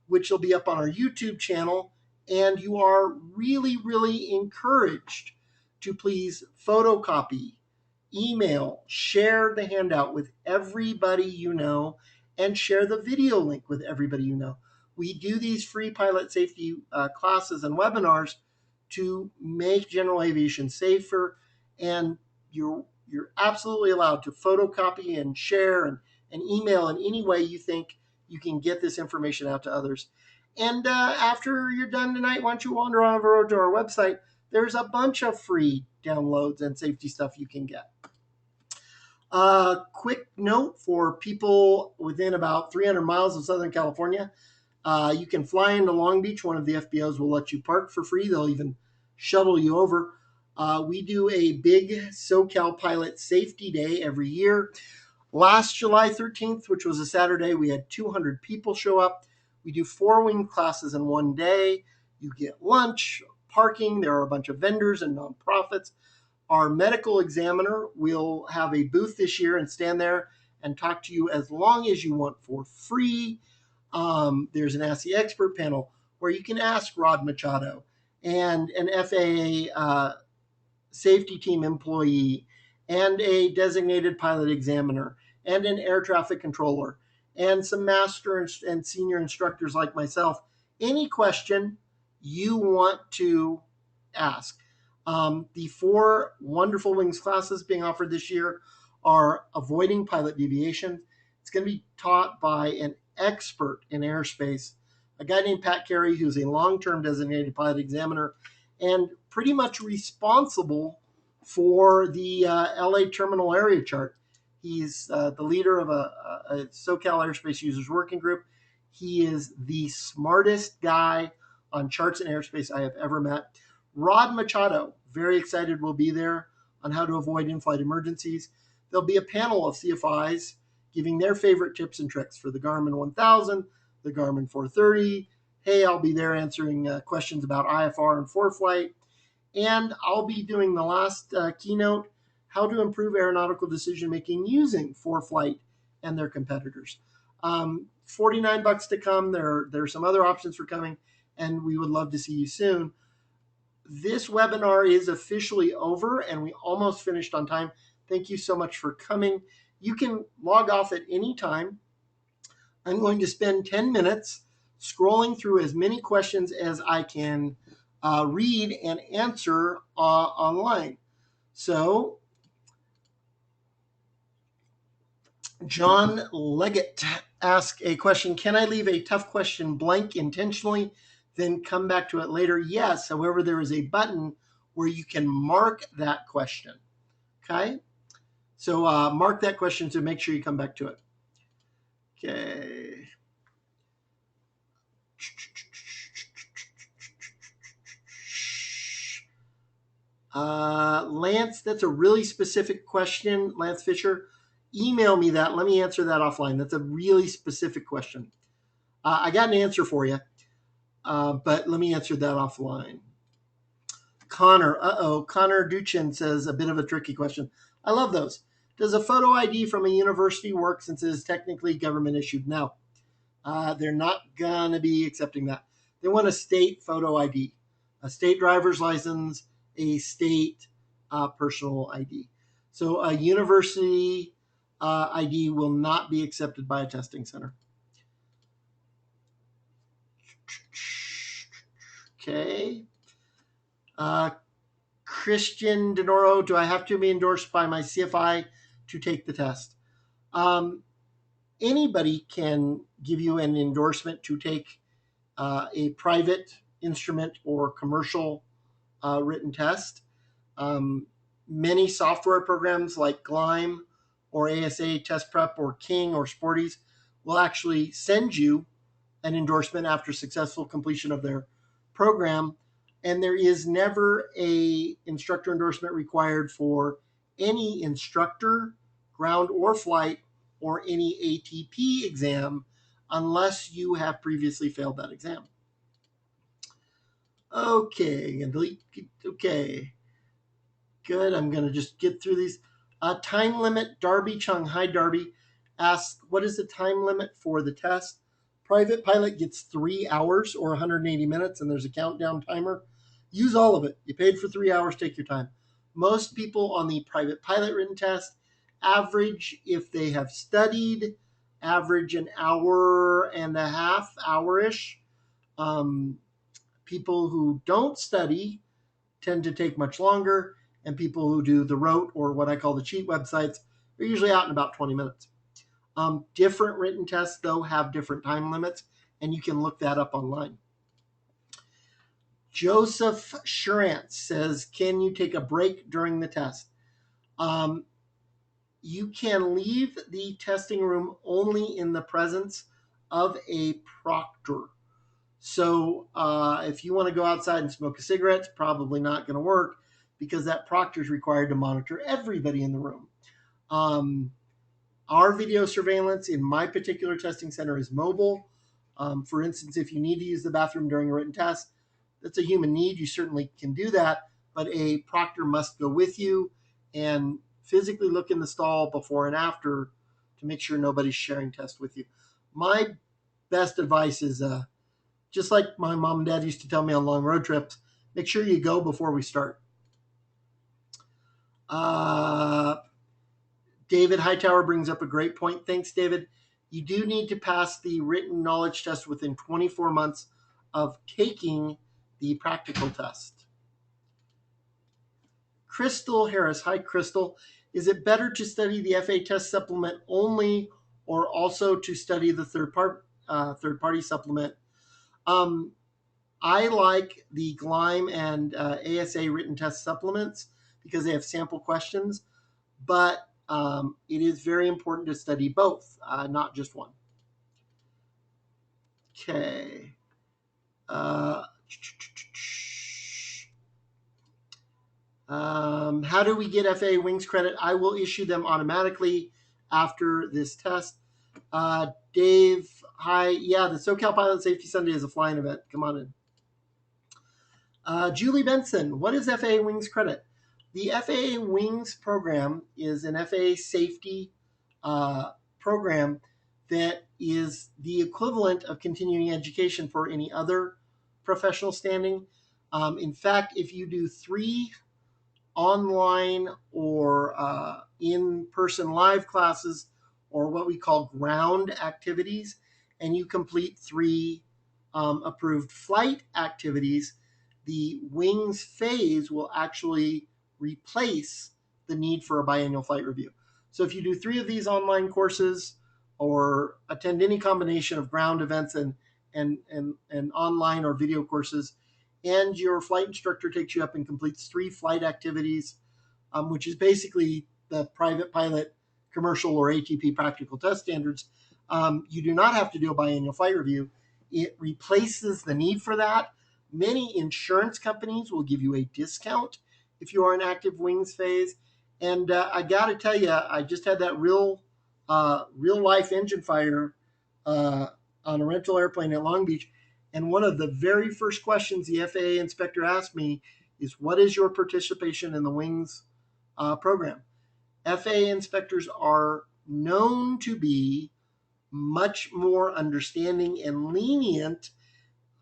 which will be up on our YouTube channel. And you are really, really encouraged to please photocopy, email, share the handout with everybody you know, and share the video link with everybody you know. We do these free pilot safety classes and webinars to make general aviation safer, and you're absolutely allowed to photocopy and share and email in any way you think you can get this information out to others. And after you're done tonight, why don't you wander on over to our website? There's a bunch of free downloads and safety stuff you can get. Quick note for people within about 300 miles of Southern California, you can fly into Long Beach. One of the FBOs will let you park for free. They'll even shuttle you over. We do a big SoCal Pilot Safety Day every year. Last July 13th, which was a Saturday, we had 200 people show up. We do 4 wing classes in one day. You get lunch, parking. There are a bunch of vendors and nonprofits. Our medical examiner will have a booth this year and stand there and talk to you as long as you want for free. There's an Ask the Expert panel where you can ask Rod Machado and an FAA safety team employee and a designated pilot examiner and an air traffic controller and some master and senior instructors like myself. Any question you want to ask. The 4 wonderful wings classes being offered this year are avoiding pilot deviation. It's going to be taught by an expert in airspace, a guy named Pat Carey, who's a long-term designated pilot examiner and pretty much responsible for the LA terminal area chart. He's the leader of a SoCal Airspace Users Working Group. He is the smartest guy on charts and airspace I have ever met. Rod Machado, very excited, will be there on how to avoid in-flight emergencies. There'll be a panel of CFIs giving their favorite tips and tricks for the Garmin 1000, the Garmin 430. Hey, I'll be there answering questions about IFR and ForeFlight. And I'll be doing the last keynote, how to improve aeronautical decision-making using ForeFlight and their competitors. $49 to come. There are some other options for coming, and we would love to see you soon. this webinar is officially over, and we almost finished on time. Thank you so much for coming. You can log off at any time. I'm going to spend 10 minutes scrolling through as many questions as I can read and answer online. So, John Leggett asked a question: can I leave a tough question blank intentionally, then come back to it later? Yes. However, there is a button where you can mark that question. Okay? So mark that question to make sure you come back to it. Okay. Lance, that's a really specific question. Lance Fisher, email me that. Let me answer that offline. That's a really specific question. I got an answer for you, but let me answer that offline. Connor Duchin says a bit of a tricky question. I love those. Does a photo ID from a university work since it is technically government issued? No. They're not going to be accepting that. They want a state photo ID, a state driver's license, a state personal ID. So a university ID will not be accepted by a testing center. Okay. Christian DeNoro, do I have to be endorsed by my CFI to take the test? Anybody can give you an endorsement to take a private instrument or commercial written test. Many software programs like Gleim or ASA Test Prep or King or Sporties will actually send you an endorsement after successful completion of their program. And there is never a instructor endorsement required for any instructor, ground or flight, or any ATP exam unless you have previously failed that exam. Okay, and delete. Okay, good. I'm going to just get through these. Time limit. Darby Chung. Hi, Darby. Asks, what is the time limit for the test? Private pilot gets 3 hours or 180 minutes, and there's a countdown timer. Use all of it. You paid for 3 hours. Take your time. Most people on the private pilot written test average, if they have studied, average an hour and a half, hour-ish. People who don't study tend to take much longer, and people who do the rote or what I call the cheat websites are usually out in about 20 minutes. Different written tests, though, have different time limits, and you can look that up online. Joseph Shurance says, can you take a break during the test? You can leave the testing room only in the presence of a proctor. So if you want to go outside and smoke a cigarette, it's probably not going to work because that proctor is required to monitor everybody in the room. Our video surveillance in my particular testing center is mobile. For instance, if you need to use the bathroom during a written test, that's a human need. You certainly can do that, but a proctor must go with you and physically look in the stall before and after to make sure nobody's sharing tests with you. My best advice is just like my mom and dad used to tell me on long road trips, make sure you go before we start. David Hightower brings up a great point. Thanks, David. You do need to pass the written knowledge test within 24 months of taking the practical test. Crystal Harris. Hi, Crystal. Is it better to study the FAA test supplement only or also to study the third-party supplement? I like the Gleim and ASA written test supplements because they have sample questions, but it is very important to study both, not just one. Okay. How do we get FAA wings credit? I will issue them automatically after this test. Dave, hi. Yeah, the SoCal Pilot Safety Sunday is a flying event. Come on in. Julie Benson, what is FAA wings credit? The FAA wings program is an FAA safety program that is the equivalent of continuing education for any other professional standing. In fact, if you do 3 online or in-person live classes, or what we call ground activities, and you complete 3 approved flight activities, the wings phase will actually replace the need for a biannual flight review. So if you do 3 of these online courses or attend any combination of ground events and online or video courses, and your flight instructor takes you up and completes 3 flight activities, which is basically the private pilot, commercial, or ATP practical test standards, you do not have to do a biannual flight review. It replaces the need for that. Many insurance companies will give you a discount if you are in active wings phase. And I got to tell you, I just had that real life engine fire on a rental airplane at Long Beach. And one of the very first questions the FAA inspector asked me is, what is your participation in the wings program? FAA inspectors are known to be much more understanding and lenient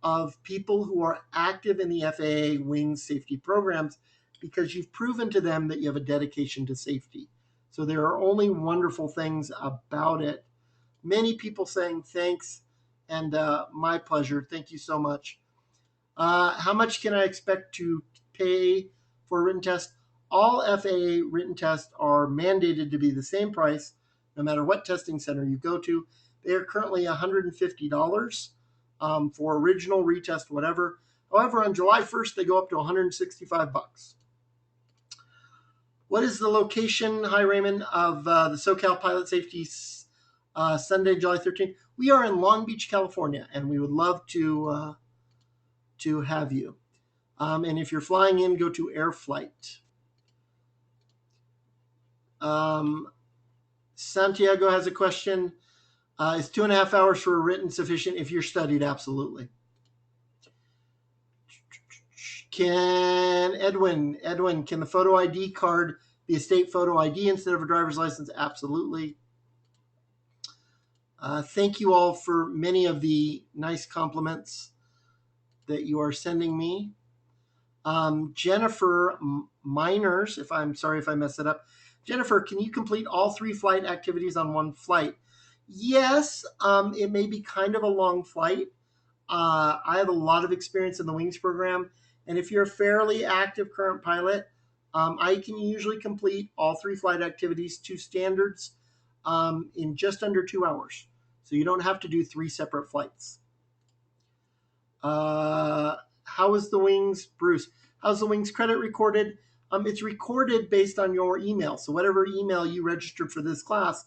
of people who are active in the FAA wings safety programs, because you've proven to them that you have a dedication to safety. So there are only wonderful things about it. Many people saying thanks, and my pleasure. Thank you so much. How much can I expect to pay for a written test? All FAA written tests are mandated to be the same price, no matter what testing center you go to. They are currently $150 for original, retest, whatever. However, on July 1st, they go up to $165. What is the location, hi Raymond, of the SoCal Pilot Safety Sunday, July 13th? We are in Long Beach, California, and we would love to have you. And if you're flying in, go to Air Flight. Santiago has a question. Is 2.5 hours for a written sufficient if you're studied? Absolutely. Can the photo ID card be a state photo ID instead of a driver's license? Absolutely. Thank you all for many of the nice compliments that you are sending me. Jennifer Miners, I'm sorry if I messed it up. Jennifer, can you complete all 3 flight activities on one flight? Yes, it may be kind of a long flight. I have a lot of experience in the wings program, and if you're a fairly active current pilot, I can usually complete all 3 flight activities to standards in just under 2 hours. So you don't have to do 3 separate flights. How is the wings, Bruce? How's the wings credit recorded? It's recorded based on your email. So whatever email you registered for this class,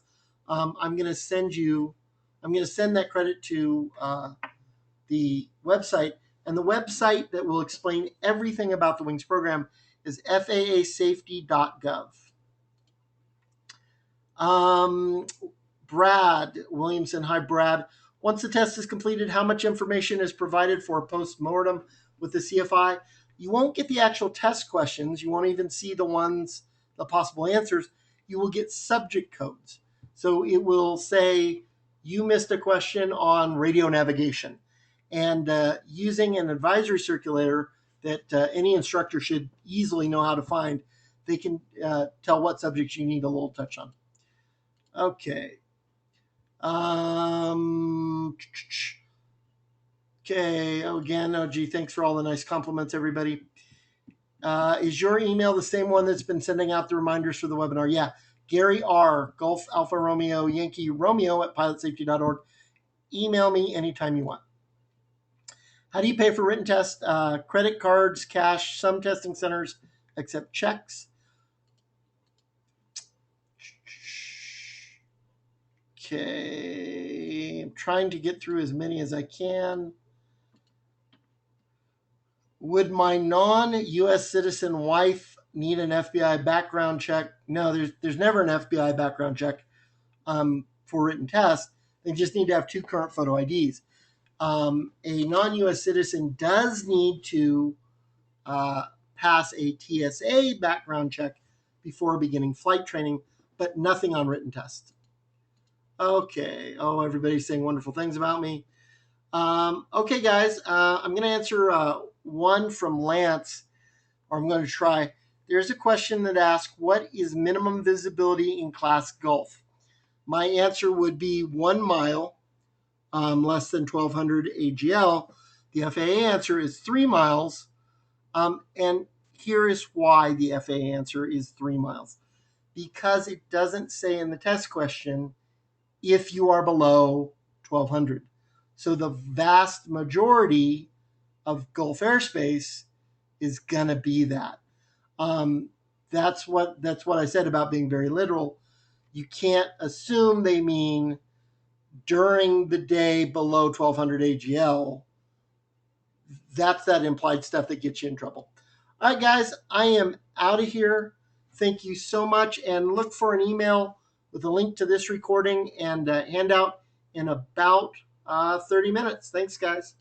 I'm going to send that credit to the website. And the website that will explain everything about the wings program is faasafety.gov. Brad Williamson, hi Brad. Once the test is completed, how much information is provided for a post-mortem with the CFI? You won't get the actual test questions. You won't even see the possible answers. You will get subject codes. So it will say, you missed a question on radio navigation. And using an advisory circulator that any instructor should easily know how to find, they can tell what subjects you need a little touch on. Okay. Okay. Again, OG, thanks for all the nice compliments, everybody. Is your email the same one that's been sending out the reminders for the webinar? Yeah. Gary R. Golf Alpha Romeo Yankee Romeo at pilotsafety.org. Email me anytime you want. How do you pay for written tests? Credit cards, cash, some testing centers accept checks. Okay, I'm trying to get through as many as I can. Would my non-U.S. citizen wife need an FBI background check? No, there's never an FBI background check for written tests. They just need to have 2 current photo IDs. A non-U.S. citizen does need to pass a TSA background check before beginning flight training, but nothing on written tests. Okay. Everybody's saying wonderful things about me. Okay, guys, I'm going to answer one from Lance, or I'm going to try. There's a question that asks, what is minimum visibility in Class Gulf? My answer would be 1 mile, less than 1,200 AGL. The FAA answer is 3 miles. And here is why the FAA answer is 3 miles. Because it doesn't say in the test question if you are below 1,200. So the vast majority of Gulf airspace is going to be that. That's what I said about being very literal. You can't assume they mean during the day below 1,200 AGL. That's that implied stuff that gets you in trouble. All right, guys, I am out of here. Thank you so much, and look for an email with a link to this recording and handout in about 30 minutes. Thanks, guys.